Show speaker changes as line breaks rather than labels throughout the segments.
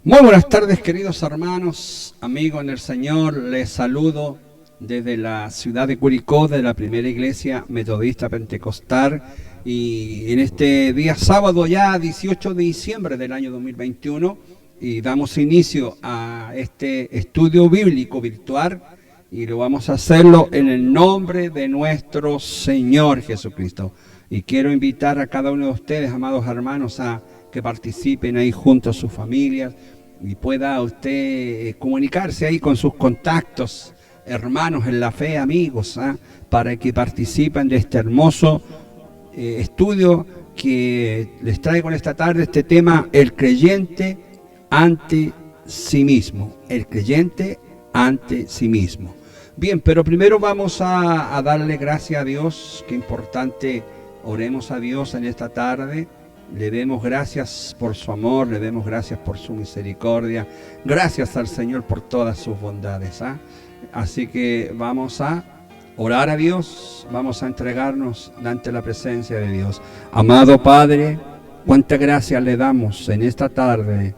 Muy buenas tardes, queridos hermanos, amigos en el Señor. Les saludo desde la ciudad de Curicó, de la primera iglesia metodista pentecostal. Y en este día sábado, ya 18 de diciembre del año 2021, y damos inicio a este estudio bíblico virtual. Y lo vamos a hacerlo en el nombre de nuestro Señor Jesucristo. Y quiero invitar a cada uno de ustedes, amados hermanos, a que participen ahí junto a sus familias y pueda usted comunicarse ahí con sus contactos, hermanos en la fe, amigos, para que participen de este hermoso estudio que les traigo en esta tarde, este tema: el creyente ante sí mismo. El creyente ante sí mismo. Bien, pero primero vamos a darle gracias a Dios. Qué importante, oremos a Dios en esta tarde. Le demos gracias por su amor, le demos gracias por su misericordia. Gracias al Señor por todas sus bondades. Así que vamos a orar a Dios, vamos a entregarnos ante la presencia de Dios. Amado Padre, cuánta gracia le damos en esta tarde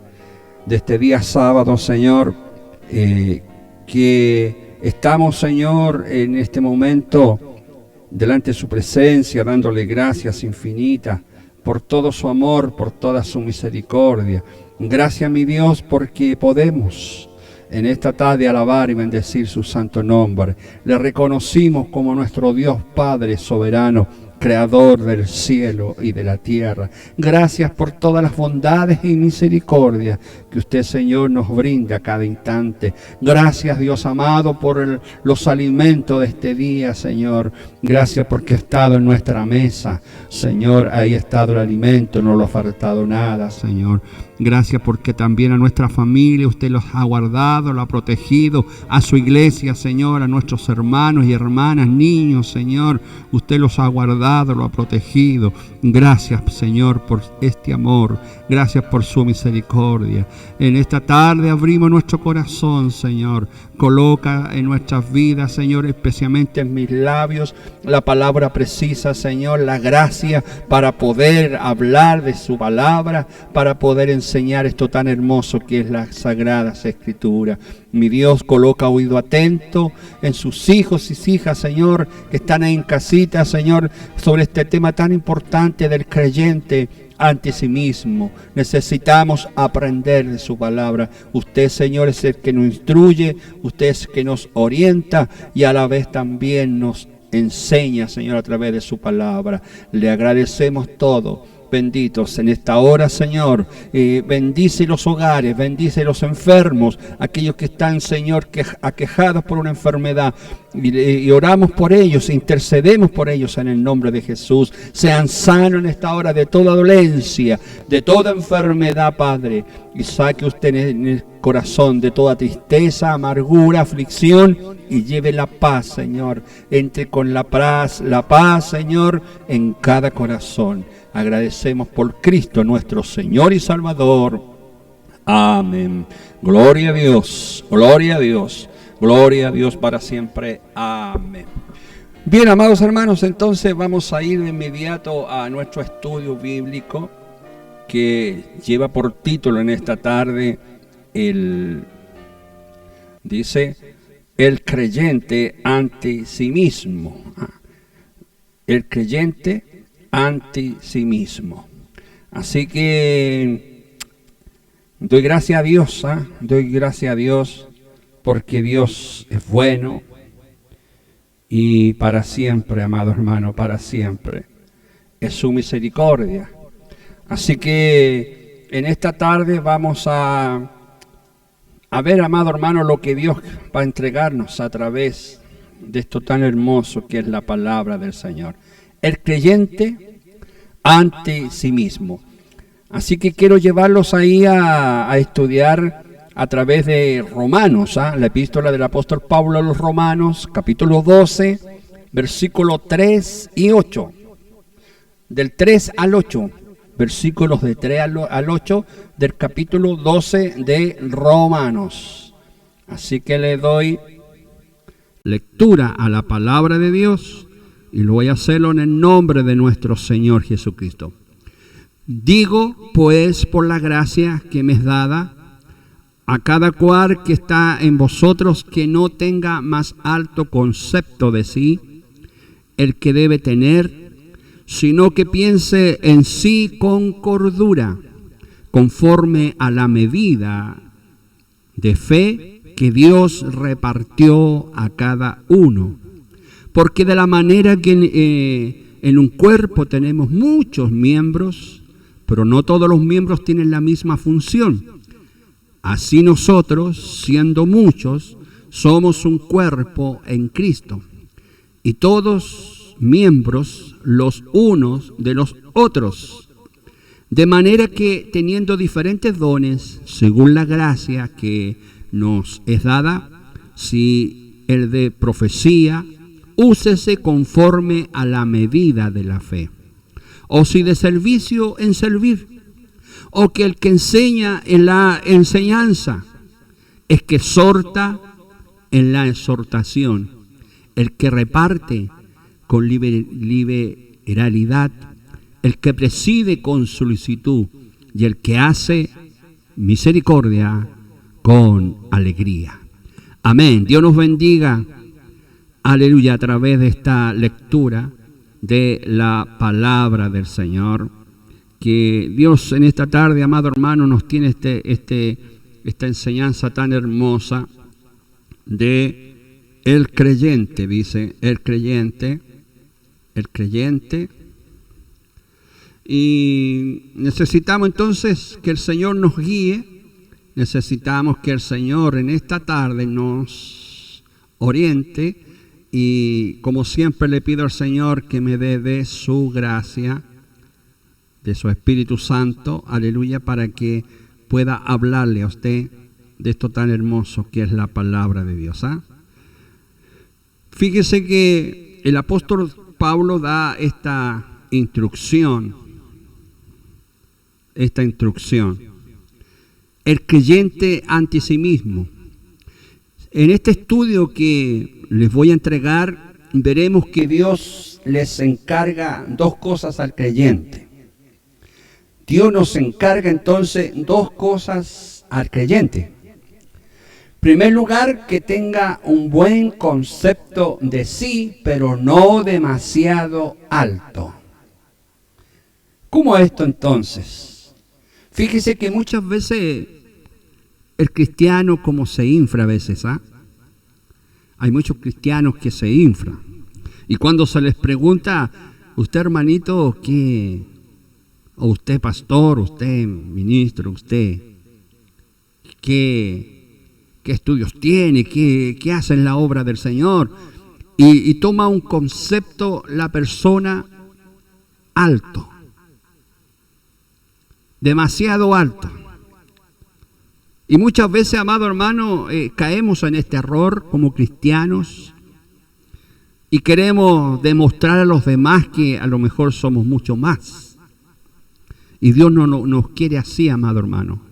de este día sábado, Señor, que estamos, Señor, en este momento delante de su presencia, dándole gracias infinitas por todo su amor, por toda su misericordia. Gracias, mi Dios, porque podemos en esta tarde alabar y bendecir su santo nombre. Le reconocimos como nuestro Dios Padre soberano, creador del cielo y de la tierra. Gracias por todas las bondades y misericordias que usted, Señor, nos brinda a cada instante. Gracias, Dios amado, por los alimentos de este día, Señor. Gracias porque ha estado en nuestra mesa, Señor. Ahí ha estado el alimento, no lo ha faltado nada, Señor. Gracias porque también a nuestra familia usted los ha guardado, lo ha protegido, a su iglesia, Señor, a nuestros hermanos y hermanas, niños, Señor, usted los ha guardado, lo ha protegido. Gracias, Señor, por este amor, gracias por su misericordia. En esta tarde abrimos nuestro corazón, Señor. Coloca en nuestras vidas, Señor, especialmente en mis labios, la palabra precisa, Señor, la gracia para poder hablar de su palabra, para poder enseñar esto tan hermoso que es la Sagrada Escritura. Mi Dios, coloca oído atento en sus hijos y hijas, Señor, que están ahí en casita, Señor, sobre este tema tan importante del creyente ante sí mismo. Necesitamos aprender de su palabra. Usted, Señor, es el que nos instruye, usted es el que nos orienta y a la vez también nos enseña, Señor, a través de su palabra. Le agradecemos todo. Benditos en esta hora, Señor. Bendice los hogares, bendice los enfermos, aquellos que están, Señor, aquejados por una enfermedad. Y oramos por ellos, intercedemos por ellos en el nombre de Jesús. Sean sanos en esta hora de toda dolencia, de toda enfermedad, Padre. Y saque usted en el corazón de toda tristeza, amargura, aflicción, y lleve la paz, Señor. Entre con la paz, Señor, en cada corazón. Agradecemos por Cristo nuestro Señor y Salvador. Amén. Gloria a Dios, gloria a Dios, gloria a Dios para siempre. Amén. Bien, amados hermanos, entonces vamos a ir de inmediato a nuestro estudio bíblico que lleva por título en esta tarde dice, el creyente ante sí mismo. El creyente ante sí mismo. Así que doy gracias a Dios, doy gracias a Dios porque Dios es bueno y para siempre, amado hermano, para siempre es su misericordia. Así que en esta tarde vamos a ver, amado hermano, lo que Dios va a entregarnos a través de esto tan hermoso que es la palabra del Señor. El creyente ante sí mismo. Así que quiero llevarlos ahí a estudiar a través de Romanos, la epístola del apóstol Pablo a los Romanos, capítulo 12, versículos 3 y 8. Del 3 al 8, versículos de 3 al 8 del capítulo 12 de Romanos. Así que le doy lectura a la palabra de Dios. Y lo voy a hacerlo en el nombre de nuestro Señor Jesucristo. Digo, pues, por la gracia que me es dada, a cada cual que está en vosotros que no tenga más alto concepto de sí el que debe tener, sino que piense en sí con cordura, conforme a la medida de fe que Dios repartió a cada uno. Porque de la manera que en un cuerpo tenemos muchos miembros, pero no todos los miembros tienen la misma función. Así nosotros, siendo muchos, somos un cuerpo en Cristo, y todos miembros los unos de los otros. De manera que, teniendo diferentes dones, según la gracia que nos es dada, si el de profecía, úsese conforme a la medida de la fe. O si de servicio, en servir. O que el que enseña en la enseñanza, es que exhorta en la exhortación. El que reparte con liberalidad, el que preside con solicitud, y el que hace misericordia con alegría. Amén. Dios nos bendiga. Aleluya, a través de esta lectura de la palabra del Señor. Que Dios en esta tarde, amado hermano, nos tiene esta enseñanza tan hermosa de el creyente, dice, el creyente. Y necesitamos entonces que el Señor nos guíe, necesitamos que el Señor en esta tarde nos oriente, y como siempre le pido al Señor que me dé de su gracia, de su Espíritu Santo, aleluya, para que pueda hablarle a usted de esto tan hermoso que es la palabra de Dios. Fíjese que el apóstol Pablo da esta instrucción. El creyente ante sí mismo. En este estudio que les voy a entregar, veremos que Dios les encarga dos cosas al creyente. Dios nos encarga entonces dos cosas al creyente. En primer lugar, que tenga un buen concepto de sí, pero no demasiado alto. ¿Cómo es esto entonces? Fíjese que muchas veces el cristiano como se infla a veces, Hay muchos cristianos que se inflan. Y cuando se les pregunta, usted hermanito, ¿qué? O usted pastor, usted ministro, usted, ¿qué estudios tiene? ¿Qué hace en la obra del Señor? Y toma un concepto la persona alto, demasiado alto. Y muchas veces, amado hermano, caemos en este error como cristianos y queremos demostrar a los demás que a lo mejor somos mucho más. Y Dios no nos quiere así, amado hermano.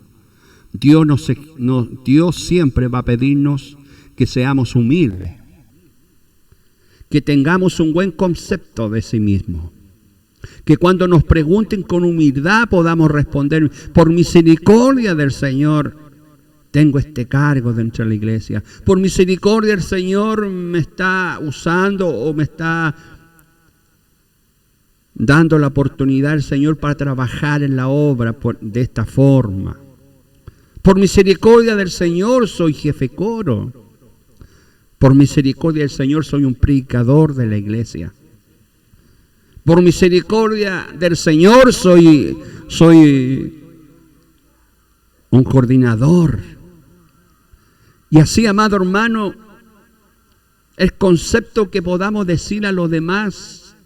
Dios siempre va a pedirnos que seamos humildes, que tengamos un buen concepto de sí mismo, que cuando nos pregunten con humildad podamos responder: por misericordia del Señor tengo este cargo dentro de la iglesia, por misericordia el Señor me está usando o me está dando la oportunidad al Señor para trabajar en la obra de esta forma. Por misericordia del Señor soy jefe coro. Por misericordia del Señor soy un predicador de la iglesia. Por misericordia del Señor soy un coordinador. Y así, amado hermano, el concepto que podamos decir a los demás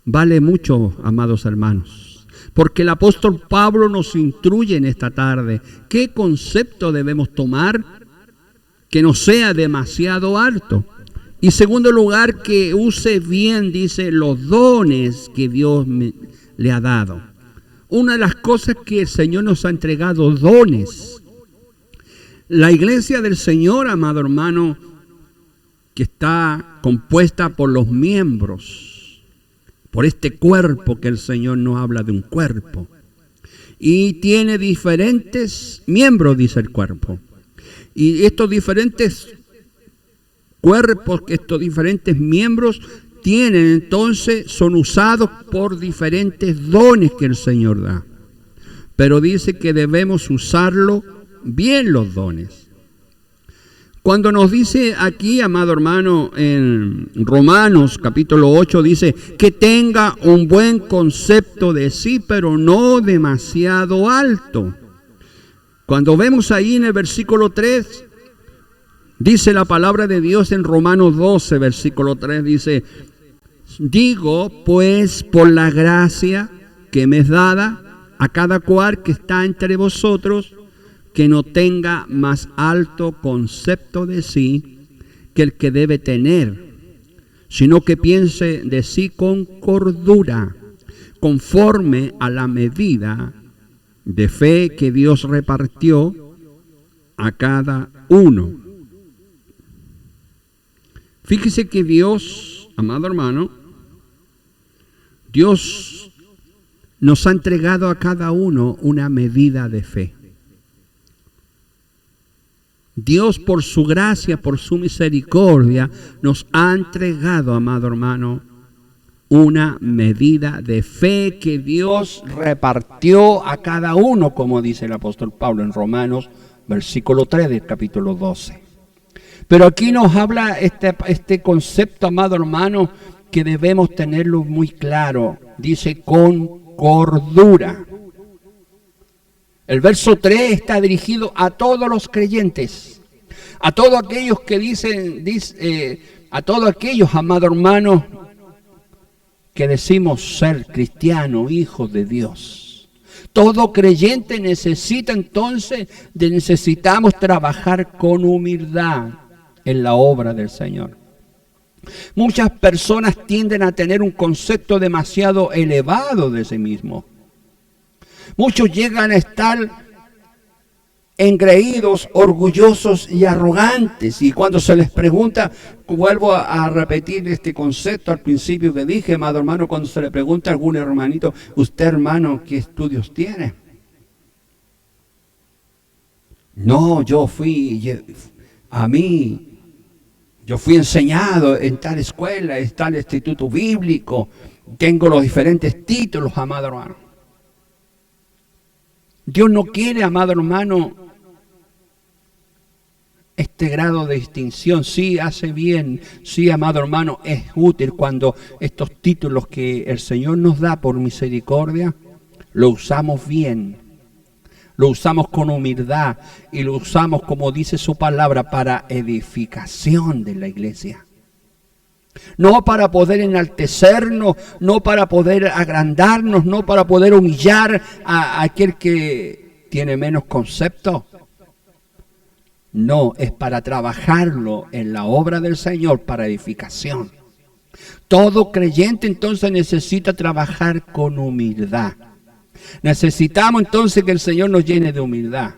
vale mucho, amados hermanos, porque el apóstol Pablo nos instruye en esta tarde qué concepto debemos tomar que no sea demasiado alto. Y en segundo lugar, que use bien, dice, los dones que Dios le ha dado. Una de las cosas que el Señor nos ha entregado, dones. La iglesia del Señor, amado hermano, que está compuesta por los miembros, por este cuerpo que el Señor nos habla de un cuerpo. y tiene diferentes miembros, dice el cuerpo. Y estos diferentes cuerpos, estos diferentes miembros tienen entonces, son usados por diferentes dones que el Señor da. Pero dice que debemos usarlo bien los dones. Cuando nos dice aquí, amado hermano, en Romanos capítulo 8, dice que tenga un buen concepto de sí, pero no demasiado alto. Cuando vemos ahí en el versículo 3, dice la palabra de Dios en Romanos 12, versículo 3, dice: digo, pues, por la gracia que me es dada a cada cual que está entre vosotros, que no tenga más alto concepto de sí que el que debe tener, sino que piense de sí con cordura, conforme a la medida de fe que Dios repartió a cada uno. Fíjese que Dios, amado hermano, Dios nos ha entregado a cada uno una medida de fe. Dios, por su gracia, por su misericordia, nos ha entregado, amado hermano, una medida de fe que Dios repartió a cada uno, como dice el apóstol Pablo en Romanos, versículo 3 del capítulo 12. Pero aquí nos habla este concepto, amado hermano, que debemos tenerlo muy claro. Dice, con cordura. El verso 3 está dirigido a todos los creyentes, a todos aquellos que a todos aquellos, amado hermano, que decimos ser cristianos, hijos de Dios. Todo creyente necesita entonces, necesitamos trabajar con humildad en la obra del Señor. Muchas personas tienden a tener un concepto demasiado elevado de sí mismo. Muchos llegan a estar engreídos, orgullosos y arrogantes. Y cuando se les pregunta, vuelvo a repetir este concepto al principio que dije, amado hermano, cuando se le pregunta a algún hermanito, usted hermano, ¿qué estudios tiene? No, yo fui enseñado en tal escuela, en tal instituto bíblico, tengo los diferentes títulos, amado hermano. Dios no quiere, amado hermano, este grado de distinción. Sí, hace bien, sí, amado hermano, es útil cuando estos títulos que el Señor nos da por misericordia, lo usamos bien, lo usamos con humildad y lo usamos, como dice su palabra, para edificación de la iglesia. No para poder enaltecernos, no para poder agrandarnos, no para poder humillar a aquel que tiene menos concepto. No, es para trabajarlo en la obra del Señor para edificación. Todo creyente entonces necesita trabajar con humildad. Necesitamos entonces que el Señor nos llene de humildad.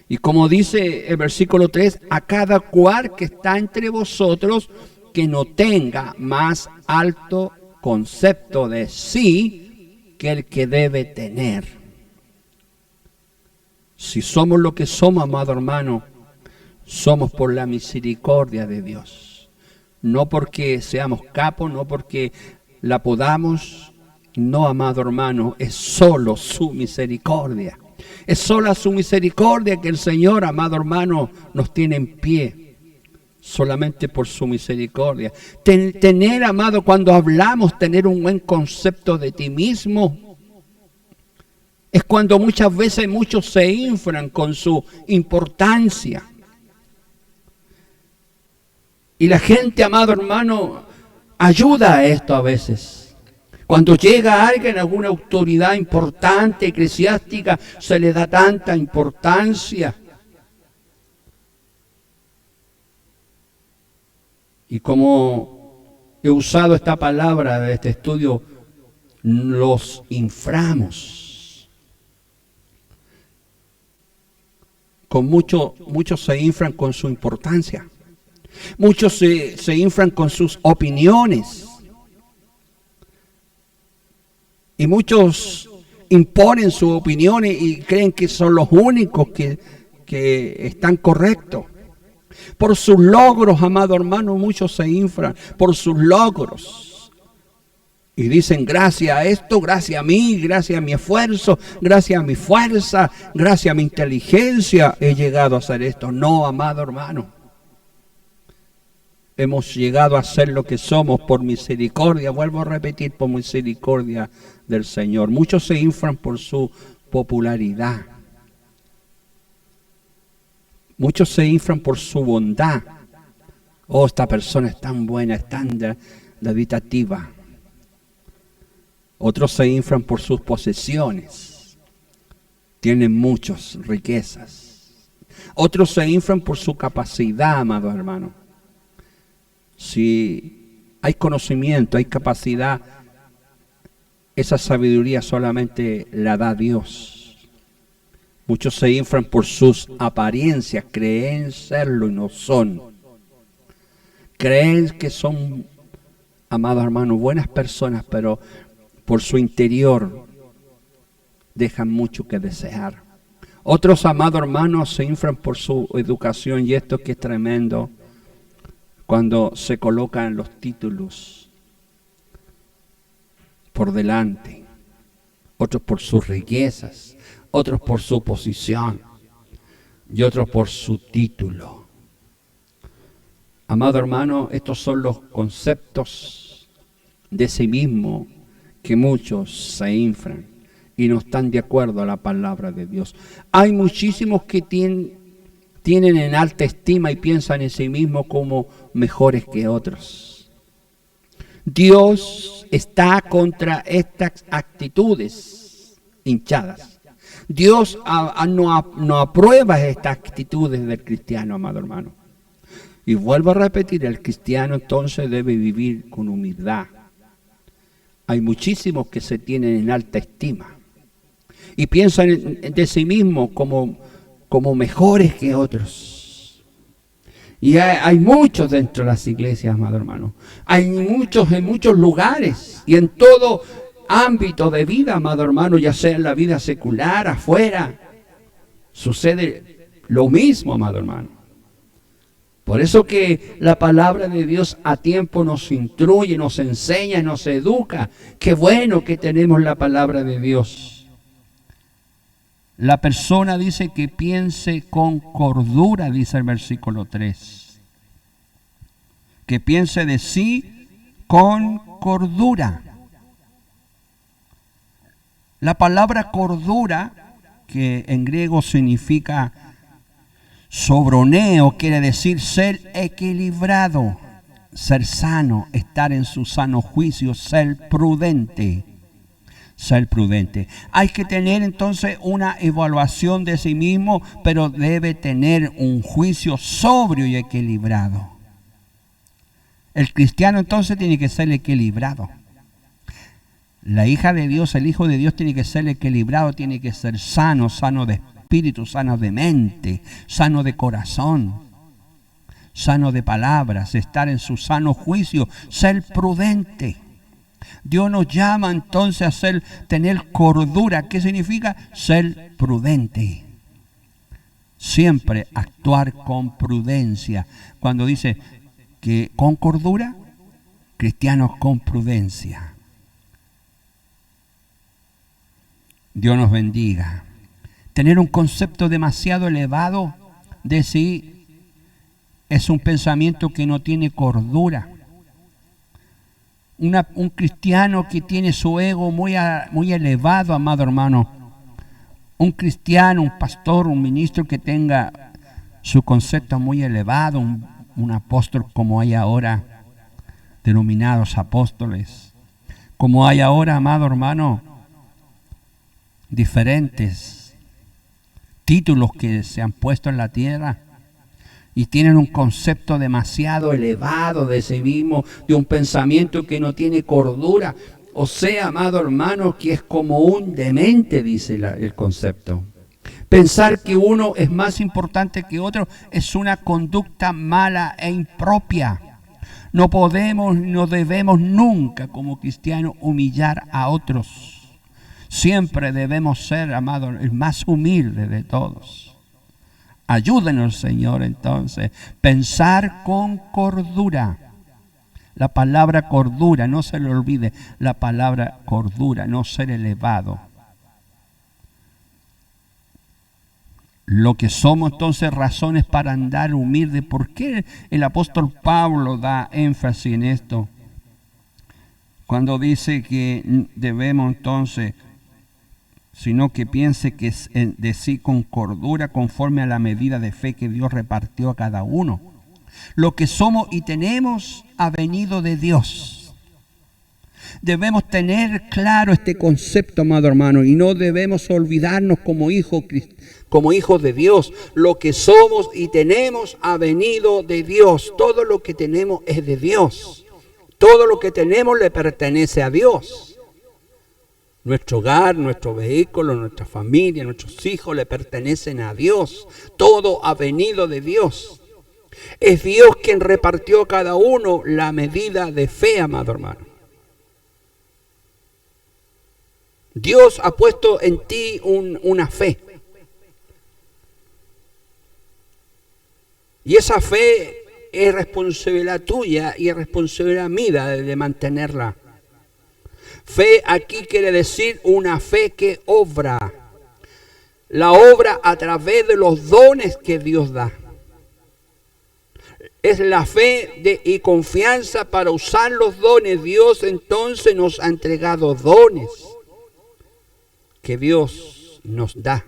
Y como dice el versículo 3, a cada cual que está entre vosotros, que no tenga más alto concepto de sí que el que debe tener. Si somos lo que somos, amado hermano, somos por la misericordia de Dios. No porque seamos capos, no porque la podamos. No, amado hermano, es solo su misericordia. Es solo su misericordia que el Señor, amado hermano, nos tiene en pie. Solamente por su misericordia. Tener, amado, cuando hablamos, tener un buen concepto de ti mismo, es cuando muchas veces muchos se inflan con su importancia. Y la gente, amado hermano, ayuda a esto a veces. Cuando llega alguien, alguna autoridad importante, eclesiástica, se le da tanta importancia. Y como he usado esta palabra de este estudio, los inflamos. Muchos se inflan con su importancia. Muchos se inflan con sus opiniones. Y muchos imponen sus opiniones y creen que son los únicos que están correctos. Por sus logros, amado hermano, muchos se inflan por sus logros. Y dicen, gracias a esto, gracias a mí, gracias a mi esfuerzo, gracias a mi fuerza, gracias a mi inteligencia, he llegado a hacer esto. No, amado hermano. Hemos llegado a ser lo que somos por misericordia, vuelvo a repetir, por misericordia del Señor. Muchos se inflan por su popularidad. Muchos se inflan por su bondad. Oh, esta persona es tan buena, es tan davitativa. Otros se inflan por sus posesiones. Tienen muchas riquezas. Otros se inflan por su capacidad, amado hermano. Si hay conocimiento, hay capacidad, esa sabiduría solamente la da Dios. Muchos se inflan por sus apariencias, creen serlo y no son. Creen que son, amados hermanos, buenas personas, pero por su interior dejan mucho que desear. Otros, amados hermanos, se inflan por su educación, y esto que es tremendo, cuando se colocan los títulos por delante, otros por sus riquezas, otros por su posición y otros por su título. Amado hermano, estos son los conceptos de sí mismo que muchos se inflan y no están de acuerdo a la palabra de Dios. Hay muchísimos que tienen en alta estima y piensan en sí mismos como mejores que otros. Dios está contra estas actitudes hinchadas. Dios no aprueba estas actitudes del cristiano, amado hermano. Y vuelvo a repetir, el cristiano entonces debe vivir con humildad. Hay muchísimos que se tienen en alta estima y piensan de sí mismos como mejores que otros. Y hay muchos dentro de las iglesias, amado hermano. Hay muchos en muchos lugares y en todo ámbito de vida, amado hermano, ya sea en la vida secular, afuera. Sucede lo mismo, amado hermano. Por eso que la palabra de Dios a tiempo nos instruye, nos enseña, nos educa. Qué bueno que tenemos la palabra de Dios. La persona dice que piense con cordura, dice el versículo 3. Que piense de sí con cordura. La palabra cordura, que en griego significa sobroneo, quiere decir ser equilibrado, ser sano, estar en su sano juicio, ser prudente. Ser prudente. Hay que tener entonces una evaluación de sí mismo, pero debe tener un juicio sobrio y equilibrado. El cristiano entonces tiene que ser equilibrado. La hija de Dios, el hijo de Dios tiene que ser equilibrado, tiene que ser sano, sano de espíritu, sano de mente, sano de corazón, sano de palabras, estar en su sano juicio, ser prudente. Dios nos llama entonces a tener cordura. ¿Qué significa? Ser prudente. Siempre actuar con prudencia. Cuando dice que con cordura, cristianos con prudencia. Dios nos bendiga. Tener un concepto demasiado elevado de sí es un pensamiento que no tiene cordura. Un cristiano que tiene su ego muy elevado, amado hermano. Un cristiano, un pastor, un ministro que tenga su concepto muy elevado, un apóstol como hay ahora, denominados apóstoles. Como hay ahora, amado hermano, diferentes títulos que se han puesto en la tierra. Y tienen un concepto demasiado elevado de sí mismo, de un pensamiento que no tiene cordura. O sea, amado hermano, que es como un demente, dice el concepto. Pensar que uno es más importante que otro es una conducta mala e impropia. No podemos, no debemos nunca como cristianos humillar a otros. Siempre debemos ser, amado, el más humilde de todos. Ayúdenos, Señor, entonces, pensar con cordura. La palabra cordura, no se le olvide, la palabra cordura, no ser elevado. Lo que somos entonces razones para andar humilde. ¿Por qué el apóstol Pablo da énfasis en esto? Cuando dice que debemos entonces, sino que piense que es de sí con cordura, conforme a la medida de fe que Dios repartió a cada uno. Lo que somos y tenemos ha venido de Dios. Debemos tener claro este concepto, amado hermano, y no debemos olvidarnos como hijos de Dios. Lo que somos y tenemos ha venido de Dios. Todo lo que tenemos es de Dios. Todo lo que tenemos le pertenece a Dios. Nuestro hogar, nuestro vehículo, nuestra familia, nuestros hijos le pertenecen a Dios. Todo ha venido de Dios. Es Dios quien repartió a cada uno la medida de fe, amado hermano. Dios ha puesto en ti una fe. Y esa fe es responsabilidad tuya y es responsabilidad mía de mantenerla. Fe aquí quiere decir una fe que obra. La obra a través de los dones que Dios da. Es la fe y confianza para usar los dones. Dios entonces nos ha entregado dones que Dios nos da.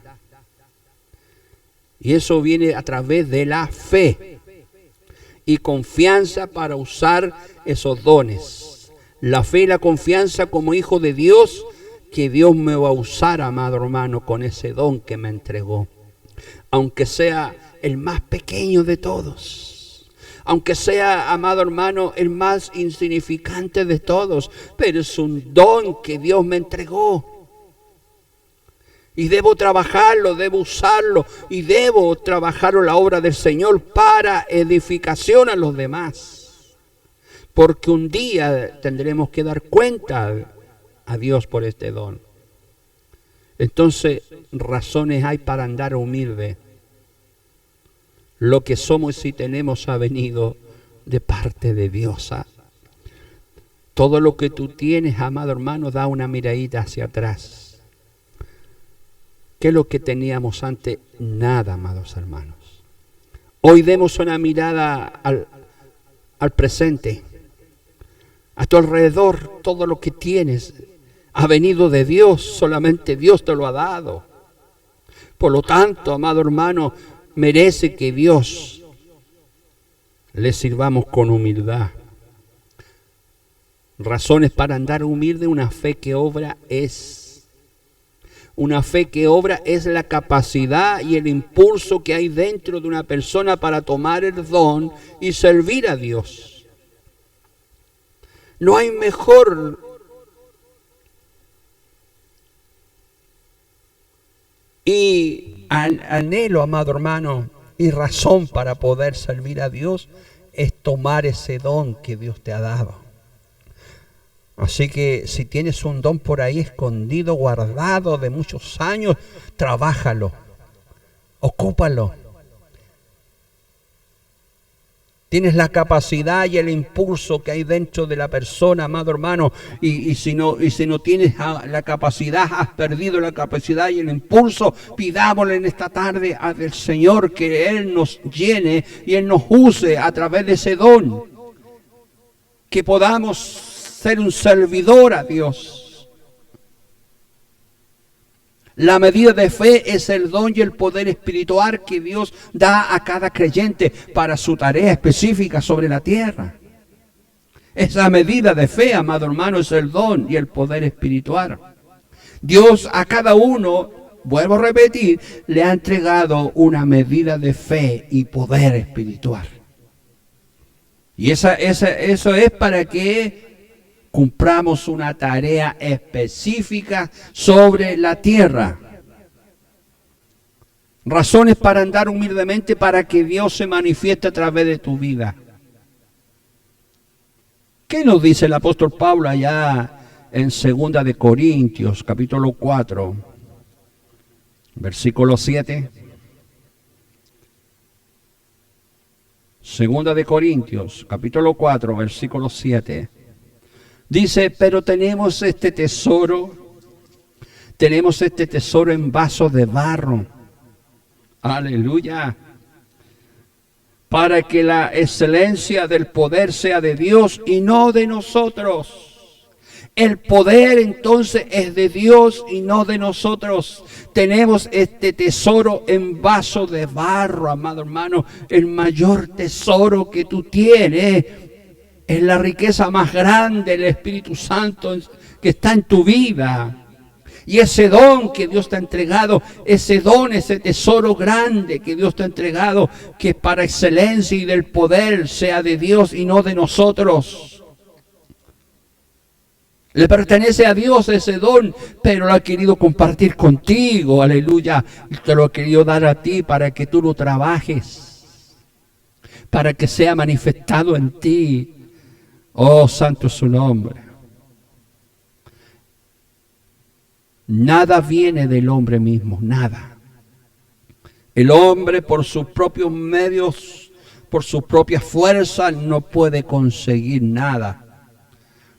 Y eso viene a través de la fe y confianza para usar esos dones. La fe y la confianza como hijo de Dios, que Dios me va a usar, amado hermano, con ese don que me entregó. Aunque sea el más pequeño de todos. Aunque sea, amado hermano, el más insignificante de todos. Pero es un don que Dios me entregó. Y debo trabajarlo, debo usarlo. Y debo trabajar la obra del Señor para edificación a los demás. Porque un día tendremos que dar cuenta a Dios por este don. Entonces, razones hay para andar humilde. Lo que somos y tenemos ha venido de parte de Dios. Todo lo que tú tienes, amado hermano, da una miradita hacia atrás. ¿Qué es lo que teníamos antes? Nada, amados hermanos. Hoy demos una mirada al presente. A tu alrededor, todo lo que tienes ha venido de Dios. Solamente Dios te lo ha dado. Por lo tanto, amado hermano, merece que Dios le sirvamos con humildad. Razones para andar humilde. Una fe que obra es la capacidad y el impulso que hay dentro de una persona para tomar el don y servir a Dios. No hay mejor y anhelo, amado hermano, y razón para poder servir a Dios es tomar ese don que Dios te ha dado. Así que si tienes un don por ahí escondido, guardado de muchos años, trabájalo, ocúpalo. Tienes la capacidad y el impulso que hay dentro de la persona, amado hermano, y si no tienes la capacidad, has perdido la capacidad y el impulso, pidámosle en esta tarde al Señor que Él nos llene y Él nos use a través de ese don, que podamos ser un servidor a Dios. La medida de fe es el don y el poder espiritual que Dios da a cada creyente para su tarea específica sobre la tierra. Esa medida de fe, amado hermano, es el don y el poder espiritual. Dios a cada uno, vuelvo a repetir, le ha entregado una medida de fe y poder espiritual. Y eso es para que cumplamos una tarea específica sobre la tierra. Razones para andar humildemente para que Dios se manifieste a través de tu vida. ¿Qué nos dice el apóstol Pablo allá en 2 de Corintios, capítulo 4, versículo 7. 2 de Corintios, capítulo 4, versículo 7. Dice, pero tenemos este tesoro en vasos de barro. Aleluya. Para que la excelencia del poder sea de Dios y no de nosotros. El poder entonces es de Dios y no de nosotros. Tenemos este tesoro en vaso de barro, amado hermano. El mayor tesoro que tú tienes es la riqueza más grande del Espíritu Santo que está en tu vida. Y ese don que Dios te ha entregado, ese don, ese tesoro grande que Dios te ha entregado, que para excelencia y del poder sea de Dios y no de nosotros. Le pertenece a Dios ese don, pero lo ha querido compartir contigo, aleluya. Y te lo ha querido dar a ti para que tú lo trabajes, para que sea manifestado en ti. Oh, santo es su nombre. Nada viene del hombre mismo, nada. El hombre por sus propios medios, por sus propias fuerzas, no puede conseguir nada,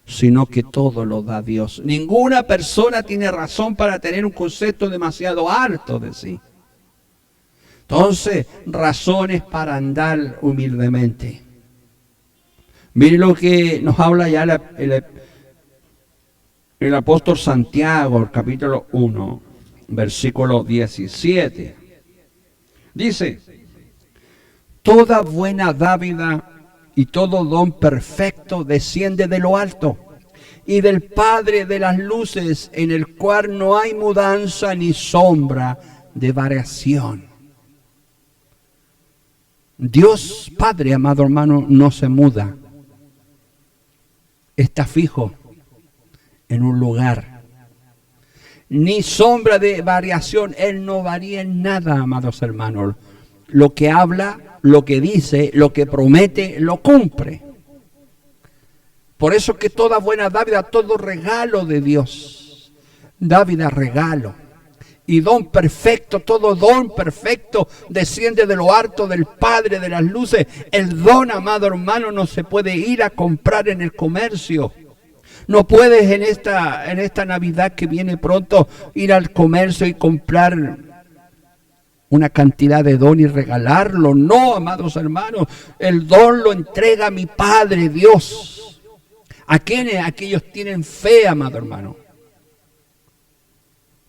sino que todo lo da Dios. Ninguna persona tiene razón para tener un concepto demasiado alto de sí. Entonces, razones para andar humildemente. Mire lo que nos habla ya el apóstol Santiago, el capítulo 1, versículo 17. Dice, toda buena dádiva y todo don perfecto desciende de lo alto y del Padre de las luces, en el cual no hay mudanza ni sombra de variación. Dios Padre, amado hermano, no se muda. Está fijo en un lugar, ni sombra de variación. Él no varía en nada, amados hermanos. Lo que habla, lo que dice, lo que promete, lo cumple. Por eso que toda buena dávida, todo regalo de Dios, dávida, regalo, y don perfecto, todo don perfecto desciende de lo alto del Padre de las luces. El don, amado hermano, no se puede ir a comprar en el comercio. No puedes en esta Navidad que viene pronto ir al comercio y comprar una cantidad de don y regalarlo. No, amados hermanos, el don lo entrega mi Padre Dios. ¿A quiénes? Aquellos tienen fe, amado hermano.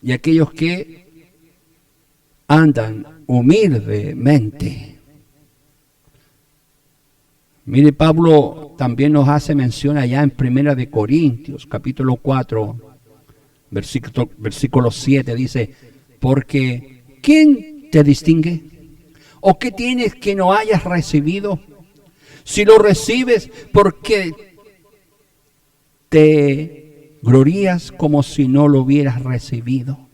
Y aquellos que andan humildemente. Mire, Pablo también nos hace mención allá en 1 de Corintios, capítulo 4, versículo 7, dice, porque ¿quién te distingue? ¿O qué tienes que no hayas recibido? Si lo recibes, ¿por qué te glorías como si no lo hubieras recibido?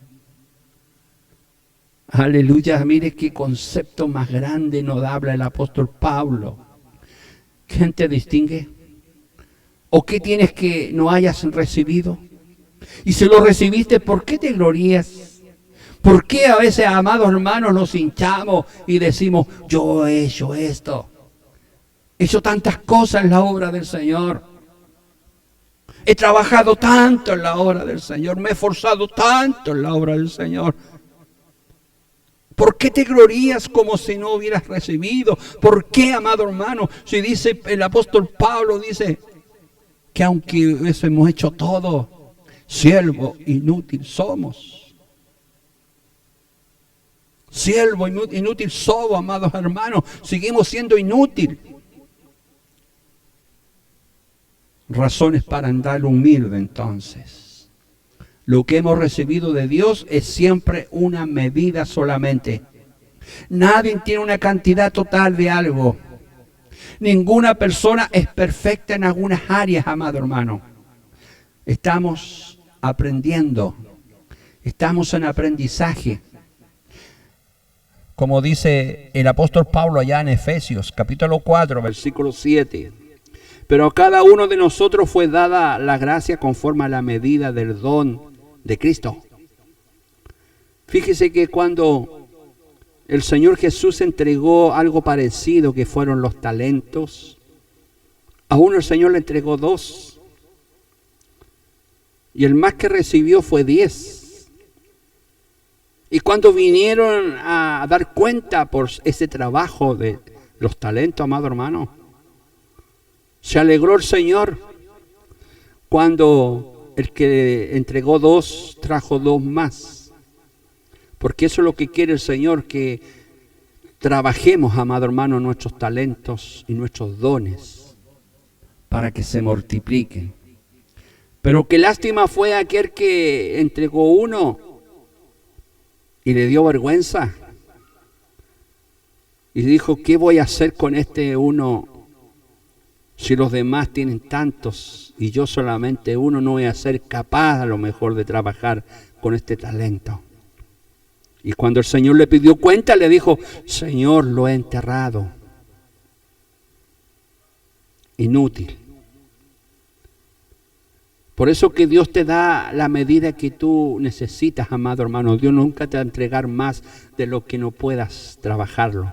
Aleluya, mire qué concepto más grande nos habla el apóstol Pablo. ¿Quién te distingue? ¿O qué tienes que no hayas recibido? Y si lo recibiste, ¿por qué te glorías? ¿Por qué a veces, amados hermanos, nos hinchamos y decimos, yo he hecho esto? He hecho tantas cosas en la obra del Señor. He trabajado tanto en la obra del Señor. Me he esforzado tanto en la obra del Señor. ¿Por qué te glorías como si no hubieras recibido? ¿Por qué, amado hermano? Si dice el apóstol Pablo, dice que aunque eso hemos hecho todo, siervo inútil somos. Siervo inútil somos, amados hermanos. Seguimos siendo inútil. Razones para andar humilde entonces. Lo que hemos recibido de Dios es siempre una medida solamente. Nadie tiene una cantidad total de algo. Ninguna persona es perfecta en algunas áreas, amado hermano. Estamos aprendiendo. Estamos en aprendizaje. Como dice el apóstol Pablo allá en Efesios, capítulo 4, versículo 7. Pero a cada uno de nosotros fue dada la gracia conforme a la medida del don de Cristo. Fíjese que cuando el Señor Jesús entregó algo parecido, que fueron los talentos, a uno el Señor le entregó 2. Y el más que recibió fue 10. Y cuando vinieron a dar cuenta por ese trabajo de los talentos, amado hermano, se alegró el Señor cuando el que entregó 2 trajo 2 más. Porque eso es lo que quiere el Señor, que trabajemos, amado hermano, nuestros talentos y nuestros dones para que se multipliquen. Pero qué lástima fue aquel que entregó 1 y le dio vergüenza. Y dijo, ¿qué voy a hacer con este 1 si los demás tienen tantos y yo solamente 1? No voy a ser capaz a lo mejor de trabajar con este talento. Y cuando el Señor le pidió cuenta, le dijo, Señor, lo he enterrado. Inútil. Por eso que Dios te da la medida que tú necesitas, amado hermano. Dios nunca te va a entregar más de lo que no puedas trabajarlo.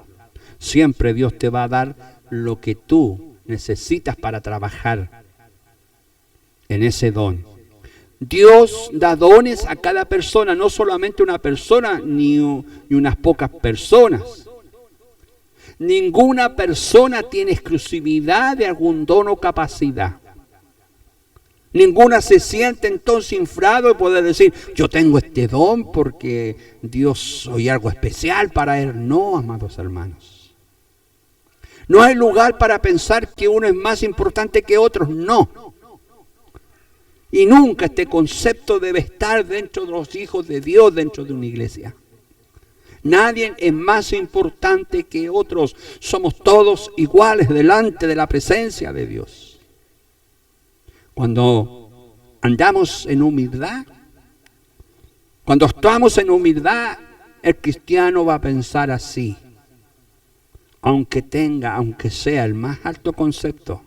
Siempre Dios te va a dar lo que tú necesitas para trabajar en ese don. Dios da dones a cada persona, no solamente una persona ni unas pocas personas. Ninguna persona tiene exclusividad de algún don o capacidad. Ninguna se siente entonces infrado de poder decir, yo tengo este don porque Dios soy algo especial para él. No, amados hermanos. No hay lugar para pensar que uno es más importante que otros, no. Y nunca este concepto debe estar dentro de los hijos de Dios, dentro de una iglesia. Nadie es más importante que otros. Somos todos iguales delante de la presencia de Dios. Cuando andamos en humildad, cuando estamos en humildad, el cristiano va a pensar así. Aunque sea el más alto concepto,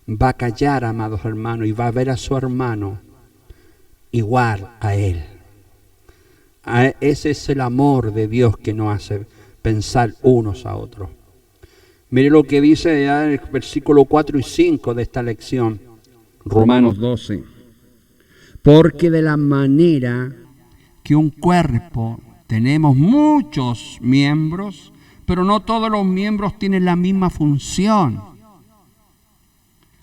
va a callar, amados hermanos, y va a ver a su hermano igual a él. Ese es el amor de Dios que nos hace pensar unos a otros. Mire lo que dice ya en el versículo 4 y 5 de esta lección. Romanos 12. Porque de la manera que un cuerpo tenemos muchos miembros, pero no todos los miembros tienen la misma función.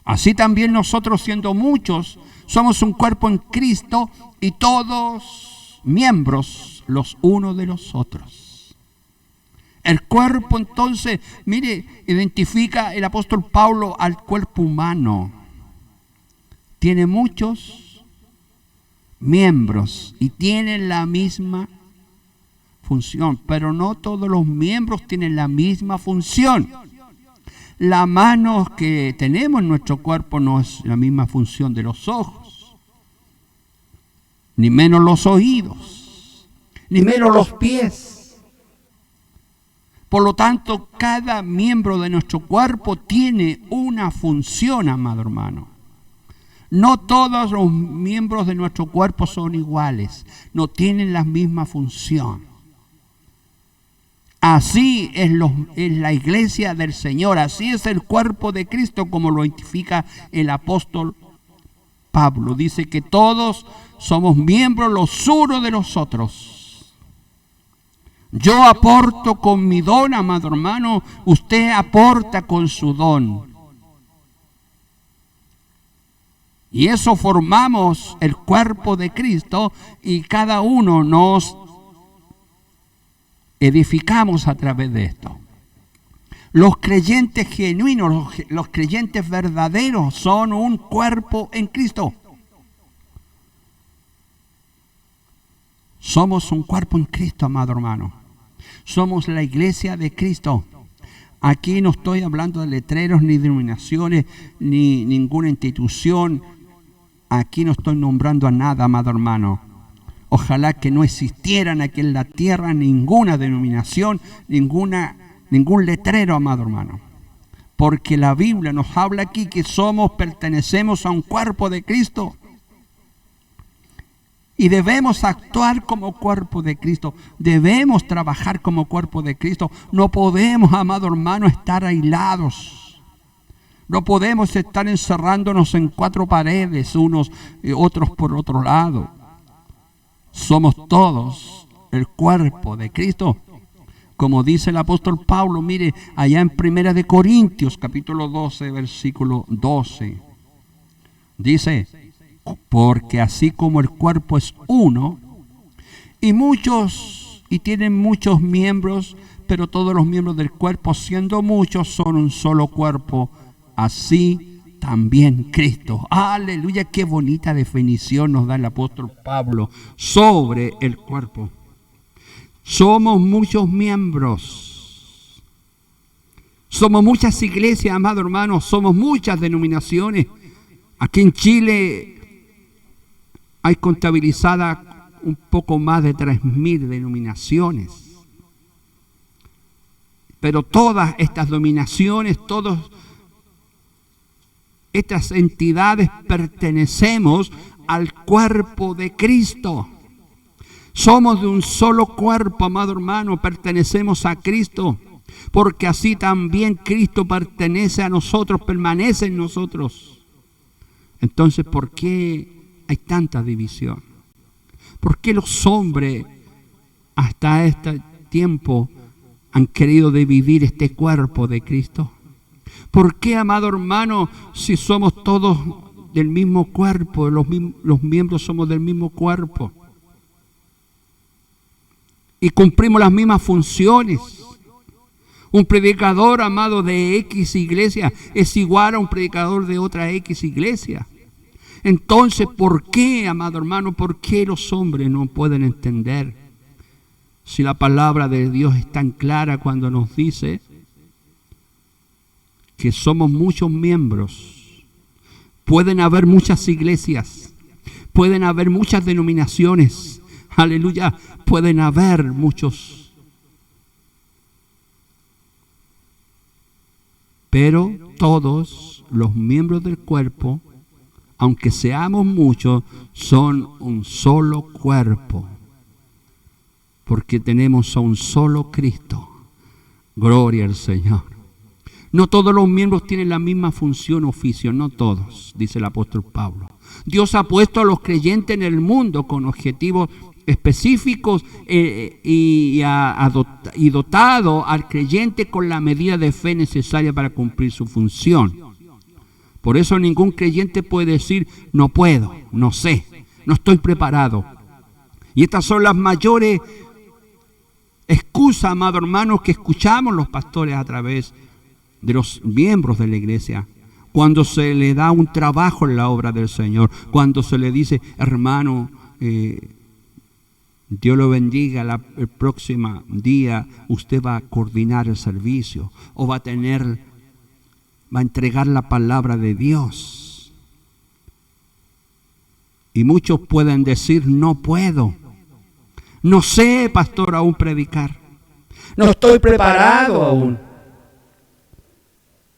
Así también nosotros, siendo muchos, somos un cuerpo en Cristo y todos miembros los unos de los otros. El cuerpo entonces, mire, identifica el apóstol Pablo al cuerpo humano. Tiene muchos miembros y tienen la misma función, pero no todos los miembros tienen la misma función. La mano que tenemos en nuestro cuerpo no es la misma función de los ojos, ni menos los oídos, ni menos los pies. Por lo tanto, cada miembro de nuestro cuerpo tiene una función, amado hermano. No todos los miembros de nuestro cuerpo son iguales, no tienen la misma función. Así es la iglesia del Señor, así es el cuerpo de Cristo, como lo identifica el apóstol Pablo. Dice que todos somos miembros los unos de los otros. Yo aporto con mi don, amado hermano, usted aporta con su don. Y eso formamos el cuerpo de Cristo y cada uno nos edificamos a través de esto. Los creyentes genuinos, los creyentes verdaderos son un cuerpo en Cristo. Somos un cuerpo en Cristo, amado hermano. Somos la iglesia de Cristo. Aquí no estoy hablando de letreros, ni denominaciones, ni ninguna institución. Aquí no estoy nombrando a nada, amado hermano. Ojalá que no existieran aquí en la tierra ninguna denominación, ningún letrero, amado hermano. Porque la Biblia nos habla aquí que pertenecemos a un cuerpo de Cristo. Y debemos actuar como cuerpo de Cristo. Debemos trabajar como cuerpo de Cristo. No podemos, amado hermano, estar aislados. No podemos estar encerrándonos en cuatro paredes, unos y otros por otro lado. Somos todos el cuerpo de Cristo. Como dice el apóstol Pablo, mire, allá en 1 de Corintios, capítulo 12, versículo 12. Dice, porque así como el cuerpo es uno, y tienen muchos miembros, pero todos los miembros del cuerpo, siendo muchos, son un solo cuerpo, así también Cristo. Aleluya, qué bonita definición nos da el apóstol Pablo sobre el cuerpo. Somos muchos miembros. Somos muchas iglesias, amado hermano. Somos muchas denominaciones. Aquí en Chile hay contabilizadas un poco más de 3.000 denominaciones. Pero todas estas denominaciones, todas estas entidades pertenecemos al cuerpo de Cristo. Somos de un solo cuerpo, amado hermano, pertenecemos a Cristo, porque así también Cristo pertenece a nosotros, permanece en nosotros. Entonces, ¿por qué hay tanta división? ¿Por qué los hombres hasta este tiempo han querido dividir este cuerpo de Cristo? ¿Por qué, amado hermano, si somos todos del mismo cuerpo, los miembros somos del mismo cuerpo? Y cumplimos las mismas funciones. Un predicador, amado, de X iglesia es igual a un predicador de otra X iglesia. Entonces, ¿por qué, amado hermano, por qué los hombres no pueden entender? Si la palabra de Dios es tan clara cuando nos dice que somos muchos miembros. Pueden haber muchas iglesias, pueden haber muchas denominaciones. Aleluya, pueden haber muchos. Pero todos los miembros del cuerpo, aunque seamos muchos, son un solo cuerpo. Porque tenemos a un solo Cristo. Gloria al Señor. No todos los miembros tienen la misma función o oficio, no todos, dice el apóstol Pablo. Dios ha puesto a los creyentes en el mundo con objetivos específicos y dotado al creyente con la medida de fe necesaria para cumplir su función. Por eso ningún creyente puede decir, no puedo, no sé, no estoy preparado. Y estas son las mayores excusas, amados hermanos, que escuchamos los pastores a través de los miembros de la iglesia. Cuando se le da un trabajo en la obra del Señor, cuando se le dice, hermano, Dios lo bendiga, el próximo día usted va a coordinar el servicio o va a entregar la palabra de Dios. Y muchos pueden decir, no puedo, no sé, pastor, aún predicar, no estoy preparado aún.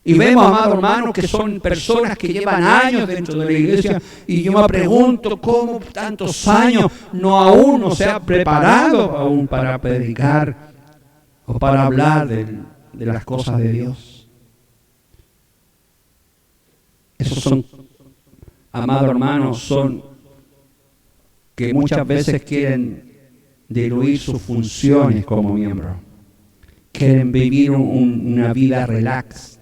Y vemos, amado hermano, que son personas que llevan años dentro de la iglesia y yo me pregunto cómo tantos años aún no se ha preparado aún para predicar o para hablar de las cosas de Dios. Esos son, amado hermano, son que muchas veces quieren diluir sus funciones como miembros. Quieren vivir una vida relax.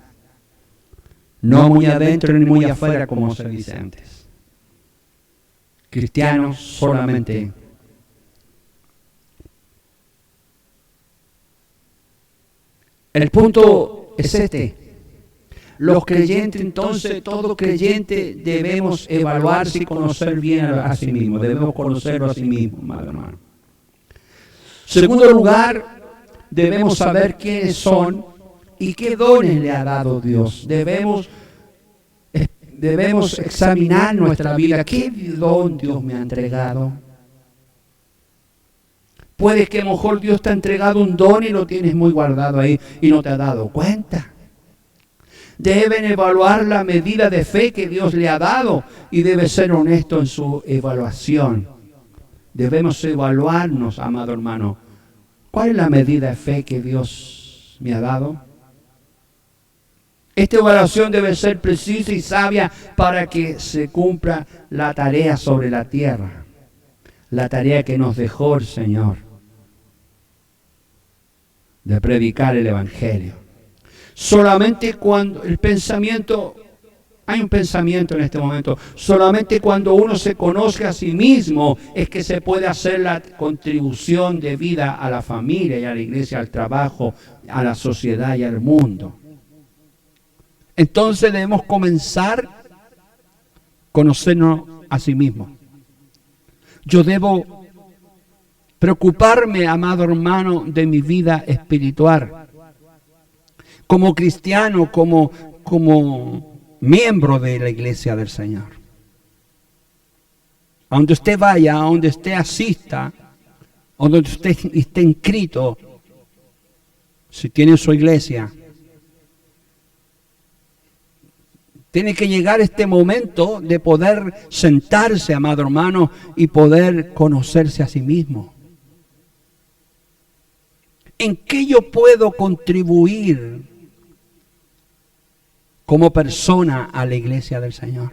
No muy adentro ni muy afuera, como se dice antes. Cristianos solamente. El punto es este. Los creyentes, entonces, todo creyente debemos evaluarse y conocer bien a sí mismo. Debemos conocerlo a sí mismo, hermano. Segundo lugar, debemos saber quiénes son y qué dones le ha dado Dios. Debemos examinar nuestra vida. ¿Qué don Dios me ha entregado? Puede que a lo mejor Dios te ha entregado un don y lo tienes muy guardado ahí y no te has dado cuenta. Deben evaluar la medida de fe que Dios le ha dado y debe ser honesto en su evaluación. Debemos evaluarnos, amado hermano. ¿Cuál es la medida de fe que Dios me ha dado? Esta evaluación debe ser precisa y sabia para que se cumpla la tarea sobre la tierra. La tarea que nos dejó el Señor de predicar el Evangelio. Solamente cuando hay un pensamiento en este momento, solamente cuando uno se conoce a sí mismo es que se puede hacer la contribución de vida a la familia y a la iglesia, al trabajo, a la sociedad y al mundo. Entonces debemos comenzar a conocernos a sí mismos. Yo debo preocuparme, amado hermano, de mi vida espiritual. Como cristiano, como miembro de la iglesia del Señor. A donde usted vaya, a donde usted asista, a donde usted esté inscrito, si tiene su iglesia, tiene que llegar este momento de poder sentarse, amado hermano, y poder conocerse a sí mismo. ¿En qué yo puedo contribuir como persona a la iglesia del Señor?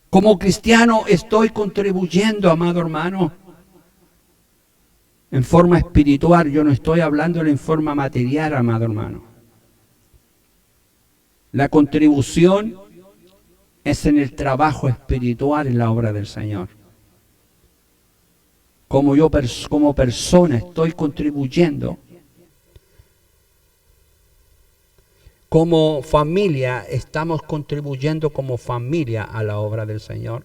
Como cristiano estoy contribuyendo, amado hermano, en forma espiritual. Yo no estoy hablando en forma material, amado hermano. La contribución es en el trabajo espiritual en la obra del Señor. Como yo como persona estoy contribuyendo. Como familia estamos contribuyendo como familia a la obra del Señor.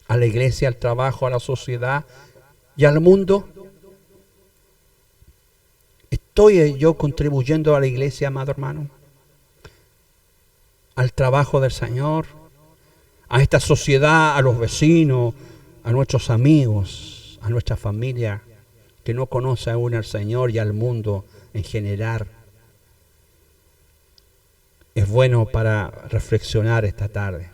A la iglesia, al trabajo, a la sociedad y al mundo. ¿Estoy yo contribuyendo a la iglesia, amado hermano? Al trabajo del Señor, a esta sociedad, a los vecinos, a nuestros amigos, a nuestra familia que no conoce aún al Señor y al mundo en general. Es bueno para reflexionar esta tarde.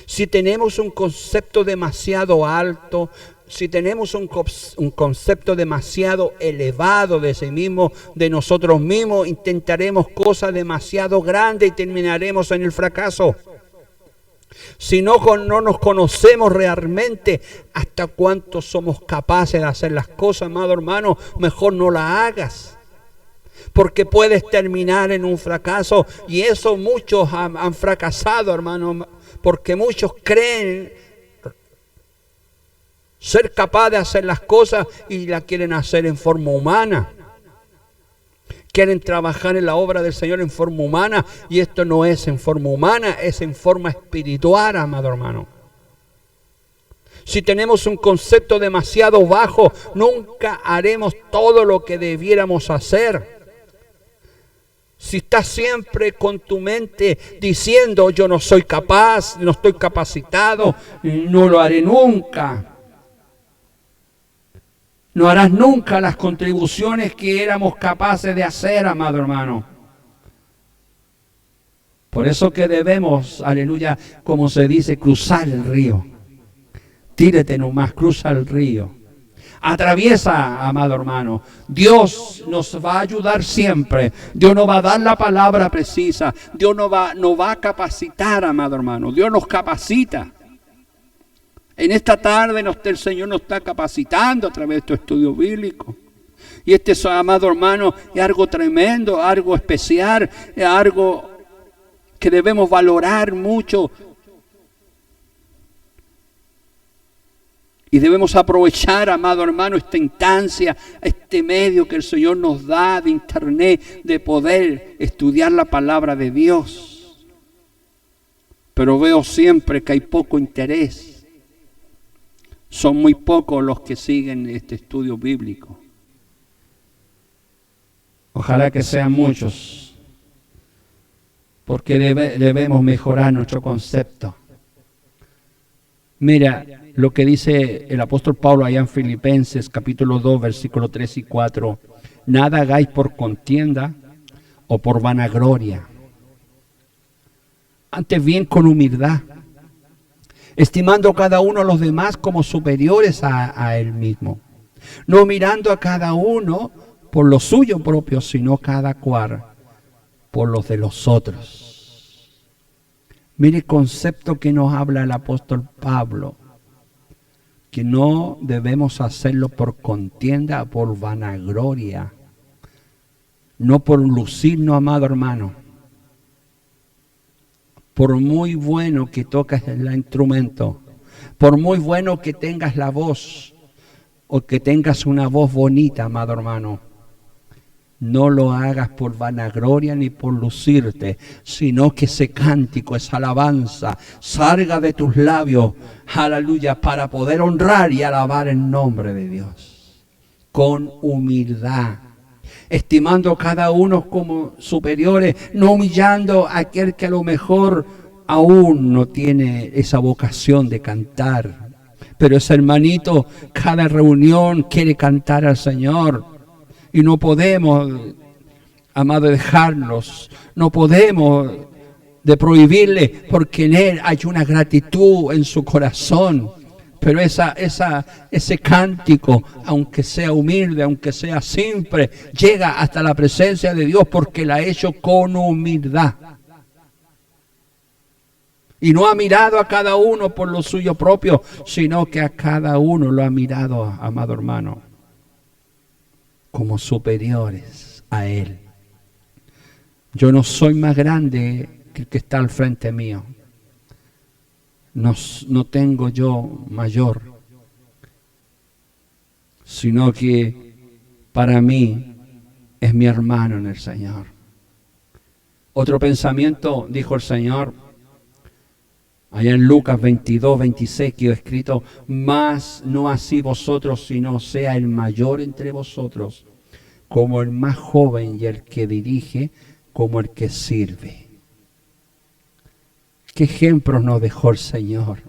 Si tenemos un concepto demasiado alto, si tenemos un concepto demasiado elevado de sí mismo, de nosotros mismos, intentaremos cosas demasiado grandes y terminaremos en el fracaso. Si no nos conocemos realmente hasta cuánto somos capaces de hacer las cosas, amado hermano, mejor no las hagas. Porque puedes terminar en un fracaso, y eso muchos han fracasado, hermano, porque muchos creen ser capaz de hacer las cosas y las quieren hacer en forma humana. Quieren trabajar en la obra del Señor en forma humana, y esto no es en forma humana, es en forma espiritual, amado hermano. Si tenemos un concepto demasiado bajo, nunca haremos todo lo que debiéramos hacer. Si estás siempre con tu mente diciendo yo no soy capaz, no estoy capacitado, no lo haré nunca. No harás nunca las contribuciones que éramos capaces de hacer, amado hermano. Por eso que debemos, aleluya, como se dice, cruzar el río. Tírate nomás, cruza el río. Atraviesa, amado hermano. Dios nos va a ayudar siempre. Dios nos va a dar la palabra precisa. Dios nos va a capacitar, amado hermano. Dios nos capacita. En esta tarde el Señor nos está capacitando a través de estos estudios bíblicos. Y amado hermano, es algo tremendo, algo especial, es algo que debemos valorar mucho. Y debemos aprovechar, amado hermano, esta instancia, este medio que el Señor nos da de internet, de poder estudiar la palabra de Dios. Pero veo siempre que hay poco interés. Son muy pocos los que siguen este estudio bíblico. Ojalá que sean muchos, porque debemos mejorar nuestro concepto. Mira lo que dice el apóstol Pablo allá en Filipenses capítulo 2, versículos 3 y 4. Nada hagáis por contienda o por vanagloria. Antes bien con humildad, estimando cada uno a los demás como superiores a él mismo, no mirando a cada uno por lo suyo propio, sino cada cual por los de los otros. Mire el concepto que nos habla el apóstol Pablo, que no debemos hacerlo por contienda, por vanagloria, no por lucirnos, amado hermano. Por muy bueno que toques el instrumento, por muy bueno que tengas la voz, o que tengas una voz bonita, amado hermano, no lo hagas por vanagloria ni por lucirte, sino que ese cántico, esa alabanza, salga de tus labios, aleluya, para poder honrar y alabar el nombre de Dios, con humildad, estimando cada uno como superiores, no humillando a aquel que a lo mejor aún no tiene esa vocación de cantar. Pero ese hermanito, cada reunión quiere cantar al Señor. Y no podemos, amado, dejarlos. No podemos de prohibirle, porque en él hay una gratitud en su corazón. Pero ese cántico, aunque sea humilde, aunque sea simple, llega hasta la presencia de Dios porque la ha hecho con humildad. Y no ha mirado a cada uno por lo suyo propio, sino que a cada uno lo ha mirado, amado hermano, como superiores a él. Yo no soy más grande que el que está al frente mío. No tengo yo mayor, sino que para mí es mi hermano en el Señor. Otro pensamiento, dijo el Señor, allá en Lucas 22, 26, que he escrito, mas no así vosotros, sino sea el mayor entre vosotros, como el más joven, y el que dirige, como el que sirve. ¿Qué ejemplos nos dejó el Señor?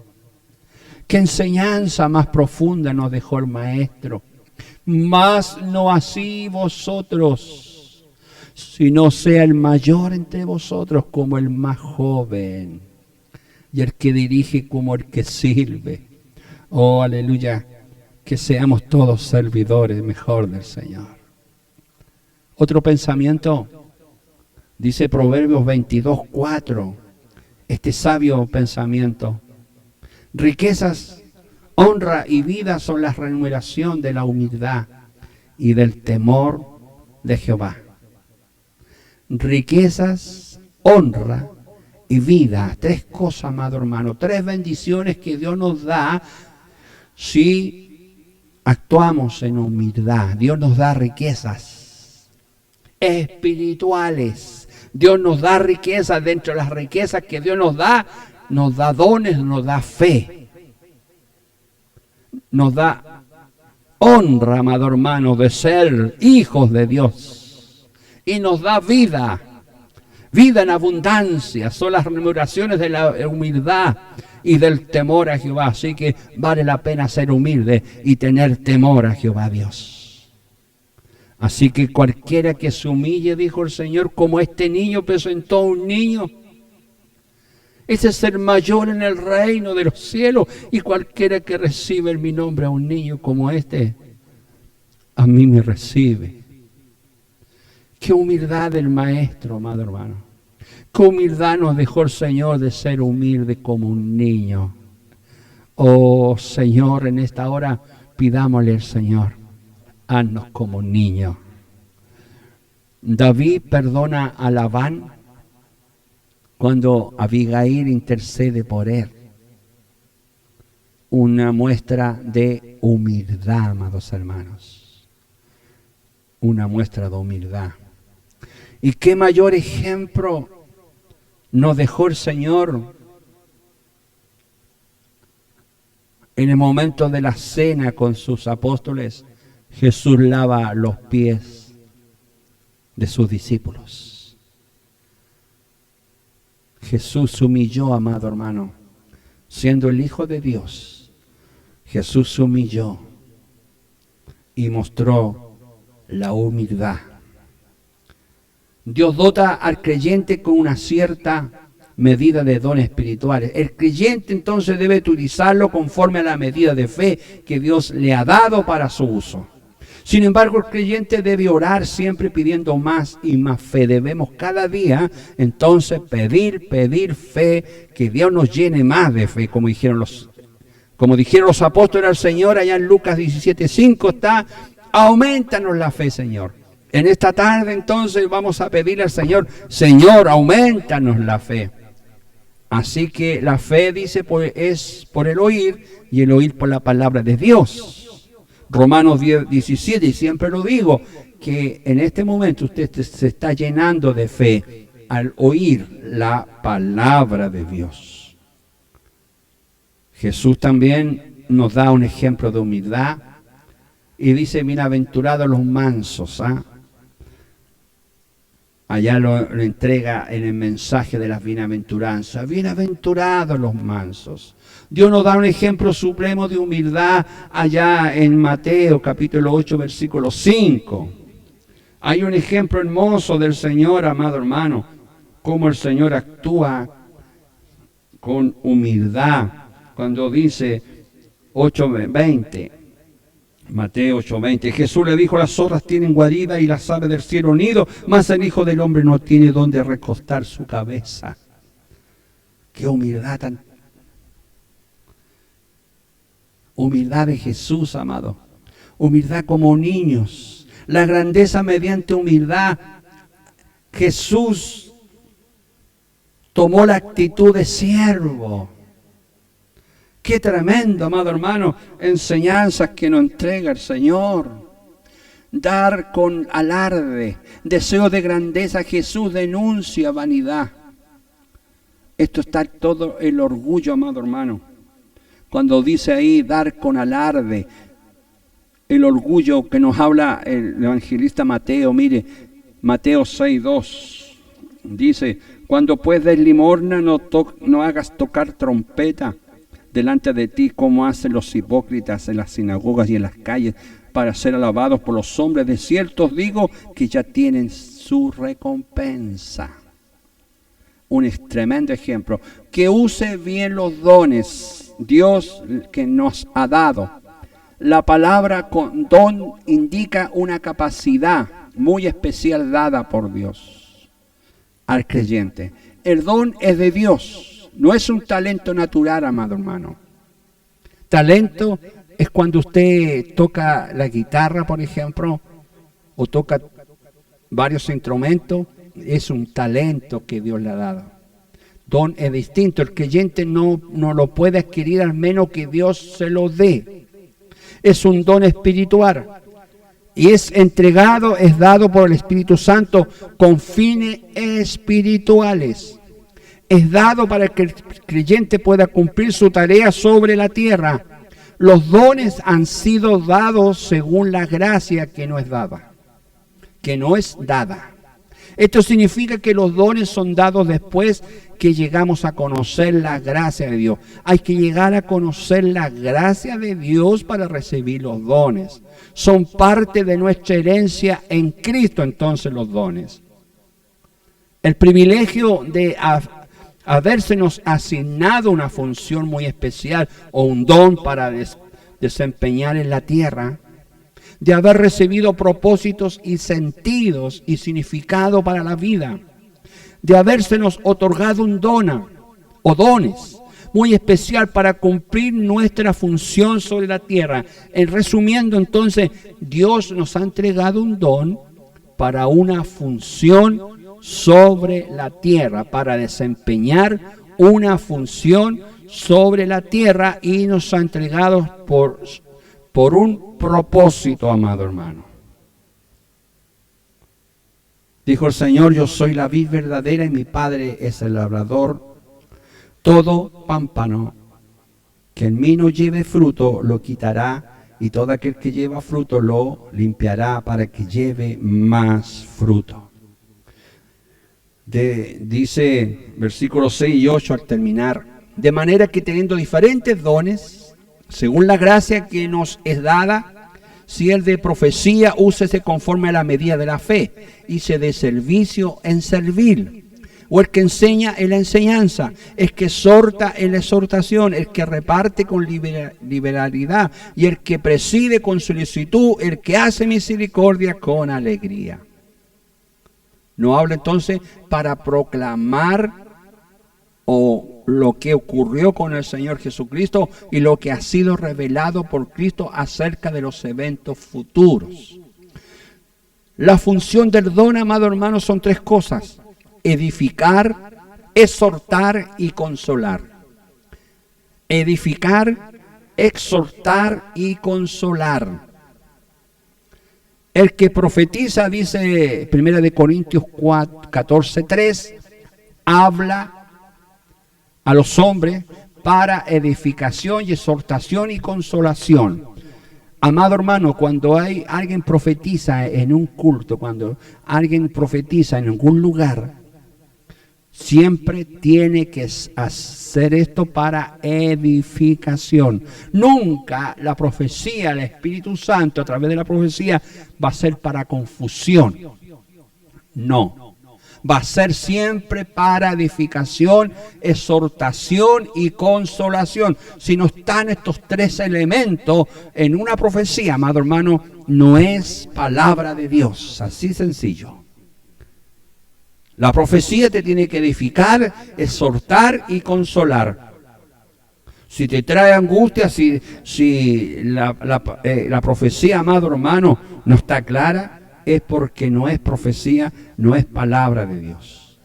¿Qué enseñanza más profunda nos dejó el Maestro? Mas no así vosotros, sino sea el mayor entre vosotros como el más joven, y el que dirige como el que sirve. Oh, aleluya, que seamos todos servidores mejor del Señor. Otro pensamiento, dice Proverbios 22, 4, este sabio pensamiento: riquezas, honra y vida son la remuneración de la humildad y del temor de Jehová. Riquezas, honra y vida, tres cosas, amado hermano, tres bendiciones que Dios nos da si actuamos en humildad. Dios nos da riquezas espirituales. Dios nos da riquezas. Dentro de las riquezas que Dios nos da dones, nos da fe, nos da honra, amado hermano, de ser hijos de Dios, y nos da vida en abundancia. Son las remuneraciones de la humildad y del temor a Jehová. Así que vale la pena ser humilde y tener temor a Jehová Dios. Así que cualquiera que se humille, dijo el Señor, como este niño presentó a un niño, ese es el mayor en el reino de los cielos. Y cualquiera que recibe en mi nombre a un niño como este, a mí me recibe. Qué humildad del Maestro, amado hermano. Qué humildad nos dejó el Señor de ser humilde como un niño. Oh Señor, en esta hora pidámosle al Señor, haznos como un niño. David perdona a Labán cuando Abigail intercede por él. Una muestra de humildad, amados hermanos. Una muestra de humildad. ¿Y qué mayor ejemplo nos dejó el Señor en el momento de la cena con sus apóstoles? Jesús lava los pies de sus discípulos. Jesús se humilló, amado hermano, siendo el Hijo de Dios. Jesús se humilló y mostró la humildad. Dios dota al creyente con una cierta medida de dones espirituales. El creyente entonces debe utilizarlo conforme a la medida de fe que Dios le ha dado para su uso. Sin embargo, el creyente debe orar siempre pidiendo más y más fe. Debemos cada día entonces pedir fe, que Dios nos llene más de fe, como dijeron los apóstoles al Señor allá en Lucas 17:5 está: aumentanos la fe, Señor. En esta tarde entonces vamos a pedirle al Señor: Señor, aumentanos la fe. Así que la fe, dice, pues, es por el oír, y el oír por la palabra de Dios. Romanos 10:17, y siempre lo digo, que en este momento usted se está llenando de fe al oír la palabra de Dios. Jesús también nos da un ejemplo de humildad y dice: bienaventurados los mansos. Allá lo entrega en el mensaje de las bienaventuranzas. Bienaventurados los mansos. Dios nos da un ejemplo supremo de humildad allá en Mateo capítulo 8 versículo 5. Hay un ejemplo hermoso del Señor, amado hermano, cómo el Señor actúa con humildad cuando dice 8:20. Mateo 8:20. Jesús le dijo: las zorras tienen guarida y las aves del cielo nido, mas el Hijo del Hombre no tiene donde recostar su cabeza. Qué humildad tan... Humildad de Jesús, amado. Humildad como niños. La grandeza mediante humildad. Jesús tomó la actitud de siervo. Qué tremendo, amado hermano, enseñanzas que nos entrega el Señor. Dar con alarde, deseo de grandeza. Jesús denuncia vanidad. Esto está todo el orgullo, amado hermano. Cuando dice ahí dar con alarde, el orgullo que nos habla el evangelista Mateo, mire, Mateo 6:2, dice: cuando pues des limosna, no hagas tocar trompeta delante de ti, como hacen los hipócritas en las sinagogas y en las calles, para ser alabados por los hombres. De cierto os digo que ya tienen su recompensa. Un tremendo ejemplo. Que use bien los dones Dios que nos ha dado. La palabra con don indica una capacidad muy especial dada por Dios al creyente. El don es de Dios, no es un talento natural, amado hermano. Talento es cuando usted toca la guitarra, por ejemplo, o toca varios instrumentos. Es un talento que Dios le ha dado. Don es distinto. El creyente no lo puede adquirir al menos que Dios se lo dé. Es un don espiritual. Y es entregado, es dado por el Espíritu Santo con fines espirituales. Es dado para que el creyente pueda cumplir su tarea sobre la tierra. Los dones han sido dados según la gracia que no es dada. Que no es dada. Esto significa que los dones son dados después que llegamos a conocer la gracia de Dios. Hay que llegar a conocer la gracia de Dios para recibir los dones. Son parte de nuestra herencia en Cristo, entonces, los dones. El privilegio de habérsenos asignado una función muy especial o un don para desempeñar en la tierra, de haber recibido propósitos y sentidos y significado para la vida, de habérsenos otorgado un don o dones muy especial para cumplir nuestra función sobre la tierra. En resumiendo, entonces, Dios nos ha entregado un don para una función sobre la tierra, para desempeñar una función sobre la tierra, y nos ha entregado por un propósito, amado hermano. Dijo el Señor: yo soy la vid verdadera y mi Padre es el labrador. Todo pámpano que en mí no lleve fruto lo quitará, y todo aquel que lleva fruto lo limpiará para que lleve más fruto. Dice versículos 6 y 8 al terminar: de manera que teniendo diferentes dones, según la gracia que nos es dada, Si es de profecía, úsese conforme a la medida de la fe. Y si de servicio, en servir. O el que enseña en la enseñanza, el que exhorta en la exhortación, el que reparte con liberalidad, y el que preside con solicitud, el que hace misericordia con alegría. No habla entonces para proclamar lo que ocurrió con el Señor Jesucristo y lo que ha sido revelado por Cristo acerca de los eventos futuros. La función del don, amado hermano, son tres cosas: edificar, exhortar y consolar. Edificar, exhortar y consolar. El que profetiza, dice 1 Corintios 14:3, habla a los hombres para edificación y exhortación y consolación. Amado hermano, cuando alguien profetiza en un culto, cuando alguien profetiza en algún lugar, siempre tiene que hacer esto para edificación. Nunca la profecía, el Espíritu Santo a través de la profecía va a ser para confusión. No. Va a ser siempre para edificación, exhortación y consolación. Si no están estos tres elementos en una profecía, amado hermano, no es palabra de Dios. Así sencillo. La profecía te tiene que edificar, exhortar y consolar. Si te trae angustia, si la profecía, amado hermano, no está clara, es porque no es profecía, no es palabra de Dios.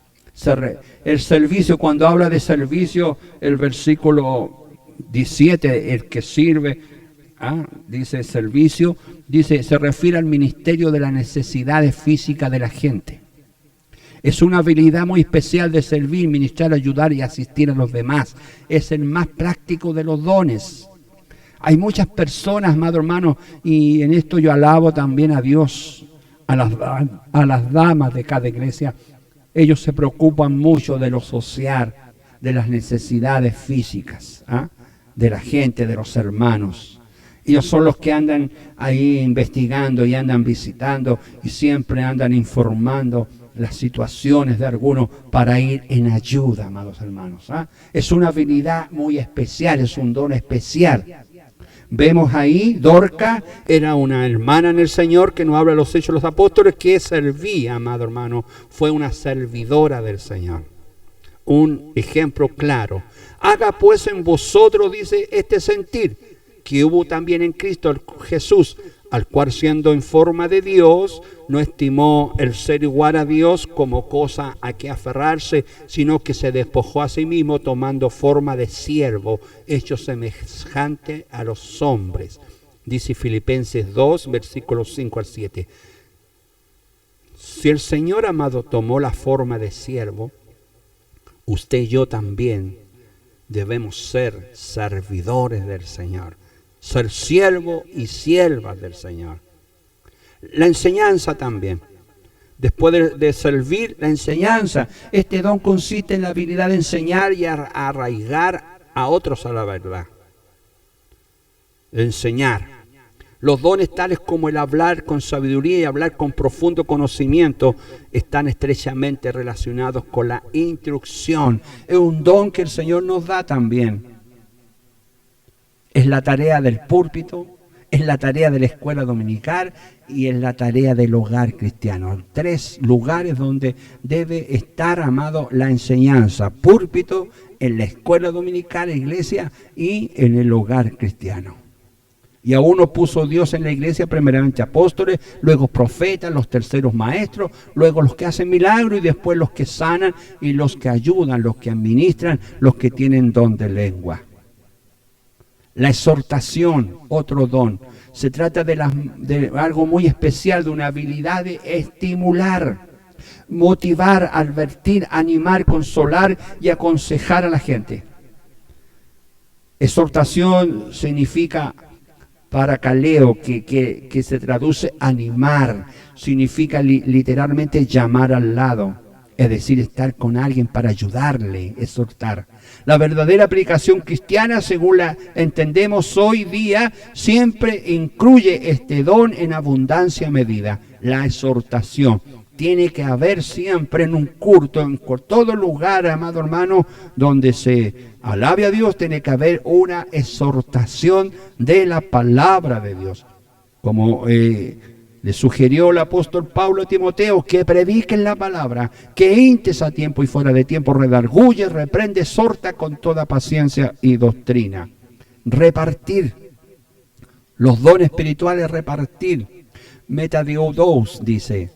El servicio, cuando habla de servicio, el versículo 17, el que sirve, dice servicio, se refiere al ministerio de las necesidades físicas de la gente. Es una habilidad muy especial de servir, ministrar, ayudar y asistir a los demás. Es el más práctico de los dones. Hay muchas personas, amado hermano, y en esto yo alabo también a Dios, a las damas de cada iglesia. Ellos se preocupan mucho de lo social, de las necesidades físicas, de la gente, de los hermanos. Ellos son los que andan ahí investigando y andan visitando y siempre andan informando las situaciones de algunos para ir en ayuda, amados hermanos. Es una habilidad muy especial, es un don especial. Vemos ahí, Dorca era una hermana en el Señor, que nos habla de los Hechos de los Apóstoles, que servía, amado hermano, fue una servidora del Señor. Un ejemplo claro. Haga pues en vosotros, dice, este sentir que hubo también en Cristo Jesús, al cual siendo en forma de Dios, no estimó el ser igual a Dios como cosa a que aferrarse, sino que se despojó a sí mismo, tomando forma de siervo, hecho semejante a los hombres. Dice Filipenses 2, versículos 5 al 7. Si el Señor, amado, tomó la forma de siervo, usted y yo también debemos ser servidores del Señor. Ser siervo y siervas del Señor. La enseñanza también. Después de servir, la enseñanza. Este don consiste en la habilidad de enseñar y arraigar a otros a la verdad. Enseñar. Los dones tales como el hablar con sabiduría y hablar con profundo conocimiento están estrechamente relacionados con la instrucción. Es un don que el Señor nos da también. Es la tarea del púlpito, es la tarea de la escuela dominical y es la tarea del hogar cristiano. 3 lugares donde debe estar, amado, la enseñanza: púlpito, en la escuela dominical, iglesia, y en el hogar cristiano. Y a uno puso Dios en la iglesia, primeramente apóstoles, luego profetas, los terceros maestros, luego los que hacen milagros y después los que sanan y los que ayudan, los que administran, los que tienen don de lengua. La exhortación, otro don. Se trata de algo muy especial, de una habilidad de estimular, motivar, advertir, animar, consolar y aconsejar a la gente. Exhortación significa paracaleo, que se traduce animar, significa literalmente llamar al lado. es decir, estar con alguien para ayudarle, exhortar. La verdadera aplicación cristiana, según la entendemos hoy día, siempre incluye este don en abundancia medida, la exhortación. Tiene que haber siempre en un culto, en todo lugar, amado hermano, donde se alabe a Dios, tiene que haber una exhortación de la palabra de Dios. Como le sugirió el apóstol Pablo a Timoteo, que prediquen la palabra, que intes a tiempo y fuera de tiempo, redarguye, reprende, exhorta con toda paciencia y doctrina. Repartir los dones espirituales, repartir. Metadioudos, dice,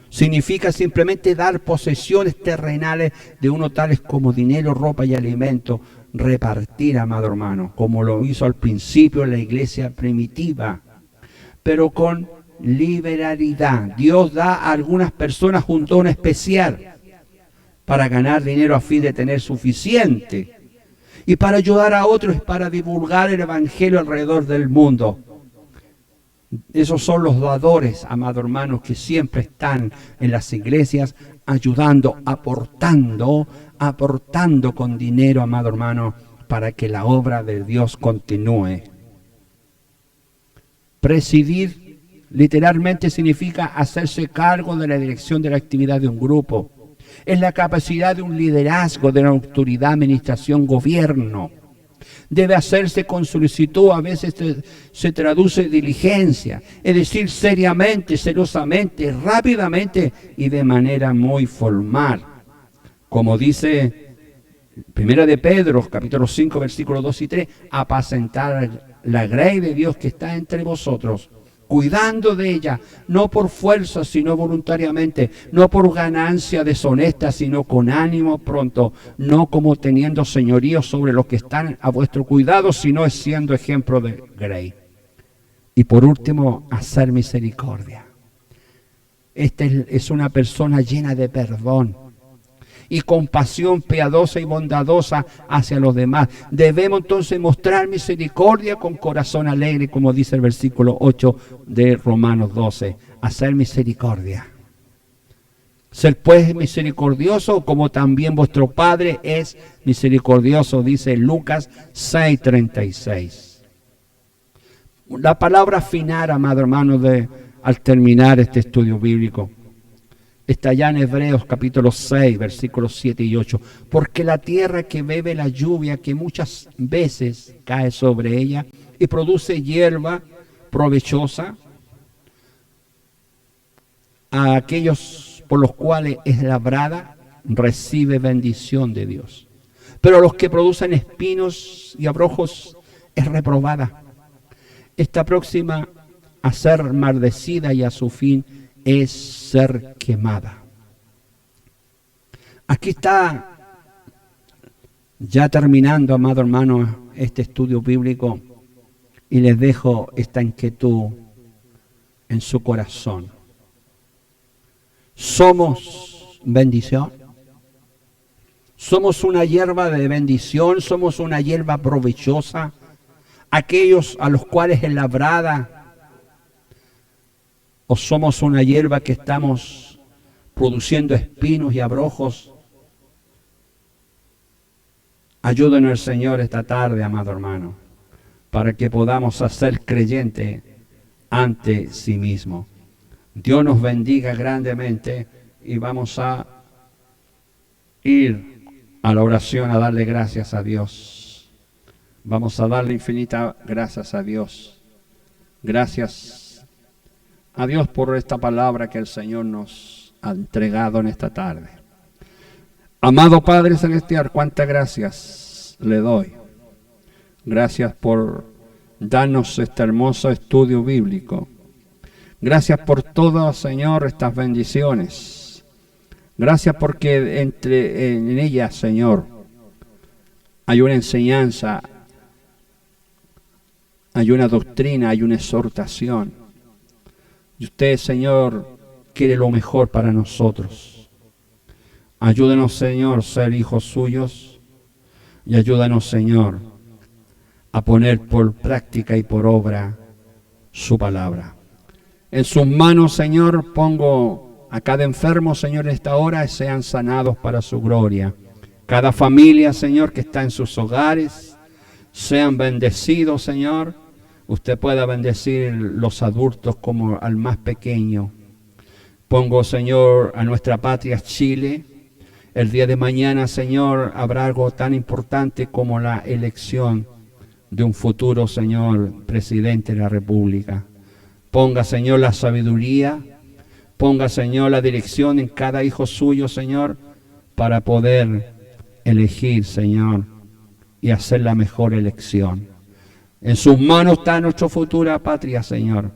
significa simplemente dar posesiones terrenales de uno tales como dinero, ropa y alimento. Repartir, amado hermano, como lo hizo al principio en la iglesia primitiva, pero con liberalidad. Dios da a algunas personas un don especial para ganar dinero a fin de tener suficiente, y para ayudar a otros, para divulgar el evangelio alrededor del mundo. Esos son los dadores, amados hermanos, que siempre están en las iglesias ayudando, aportando con dinero, amado hermano, para que la obra de Dios continúe. Presidir literalmente significa hacerse cargo de la dirección de la actividad de un grupo. Es la capacidad de un liderazgo, de una autoridad, administración, gobierno. Debe hacerse con solicitud, a veces se traduce diligencia, es decir, seriamente, celosamente, rápidamente y de manera muy formal. Como dice 1 de Pedro, capítulo 5, versículos 2 y 3, apacentar la grey de Dios que está entre vosotros, cuidando de ella, no por fuerza, sino voluntariamente, no por ganancia deshonesta, sino con ánimo pronto, no como teniendo señorío sobre los que están a vuestro cuidado, sino siendo ejemplo de grey. Y por último, hacer misericordia. Esta es una persona llena de perdón y compasión piadosa y bondadosa hacia los demás. Debemos entonces mostrar misericordia con corazón alegre, como dice el versículo 8 de Romanos 12. Hacer misericordia. Ser pues misericordioso, como también vuestro Padre es misericordioso, dice Lucas 6:36. La palabra final, amado hermano, al terminar este estudio bíblico, está ya en Hebreos capítulo 6, versículos 7 y 8. Porque la tierra que bebe la lluvia que muchas veces cae sobre ella y produce hierba provechosa a aquellos por los cuales es labrada, recibe bendición de Dios. Pero los que producen espinos y abrojos es reprobada. Está próxima a ser maldecida y a su fin es ser quemada. Aquí está, ya terminando, amado hermano, este estudio bíblico, y les dejo esta inquietud en su corazón. ¿Somos bendición? ¿Somos una hierba de bendición? ¿Somos una hierba provechosa? Aquellos a los cuales es labrada, ¿o somos una hierba que estamos produciendo espinos y abrojos? Ayúdenos el Señor esta tarde, amado hermano, para que podamos hacer creyente ante sí mismo. Dios nos bendiga grandemente y vamos a ir a la oración a darle gracias a Dios. Vamos a darle infinitas gracias a Dios. Gracias a Dios por esta palabra que el Señor nos ha entregado en esta tarde. Amado Padre Celestial, cuántas gracias le doy. Gracias por darnos este hermoso estudio bíblico. Gracias por todas, Señor, estas bendiciones. Gracias porque en ellas, Señor, hay una enseñanza, hay una doctrina, hay una exhortación. Y usted, Señor, quiere lo mejor para nosotros. Ayúdenos, Señor, a ser hijos suyos. Y ayúdanos, Señor, a poner por práctica y por obra su palabra. En sus manos, Señor, pongo a cada enfermo, Señor, en esta hora, sean sanados para su gloria. Cada familia, Señor, que está en sus hogares, sean bendecidos, Señor. Usted pueda bendecir los adultos como al más pequeño. Pongo, Señor, a nuestra patria Chile. El día de mañana, Señor, habrá algo tan importante como la elección de un futuro, Señor, presidente de la República. Ponga, Señor, la sabiduría. Ponga, Señor, la dirección en cada hijo suyo, Señor, para poder elegir, Señor, y hacer la mejor elección. En sus manos está nuestra futura patria, Señor.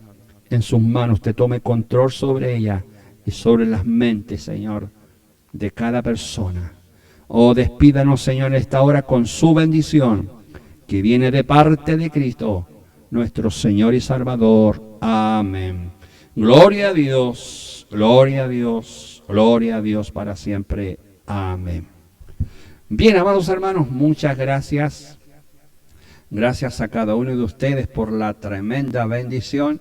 En sus manos usted tome control sobre ella y sobre las mentes, Señor, de cada persona. Oh, despídanos, Señor, en esta hora con su bendición, que viene de parte de Cristo, nuestro Señor y Salvador. Amén. Gloria a Dios, gloria a Dios, gloria a Dios para siempre. Amén. Bien, amados hermanos, muchas gracias. Gracias a cada uno de ustedes por la tremenda bendición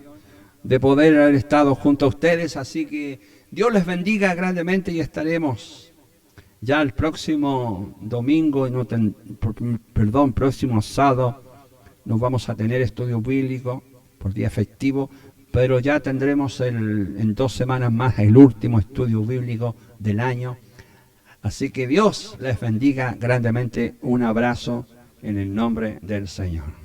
de poder haber estado junto a ustedes. Así que Dios les bendiga grandemente y estaremos ya el próximo domingo, próximo sábado, nos vamos a tener estudio bíblico por día festivo, pero ya tendremos en 2 semanas más el último estudio bíblico del año. Así que Dios les bendiga grandemente. Un abrazo en el nombre del Señor.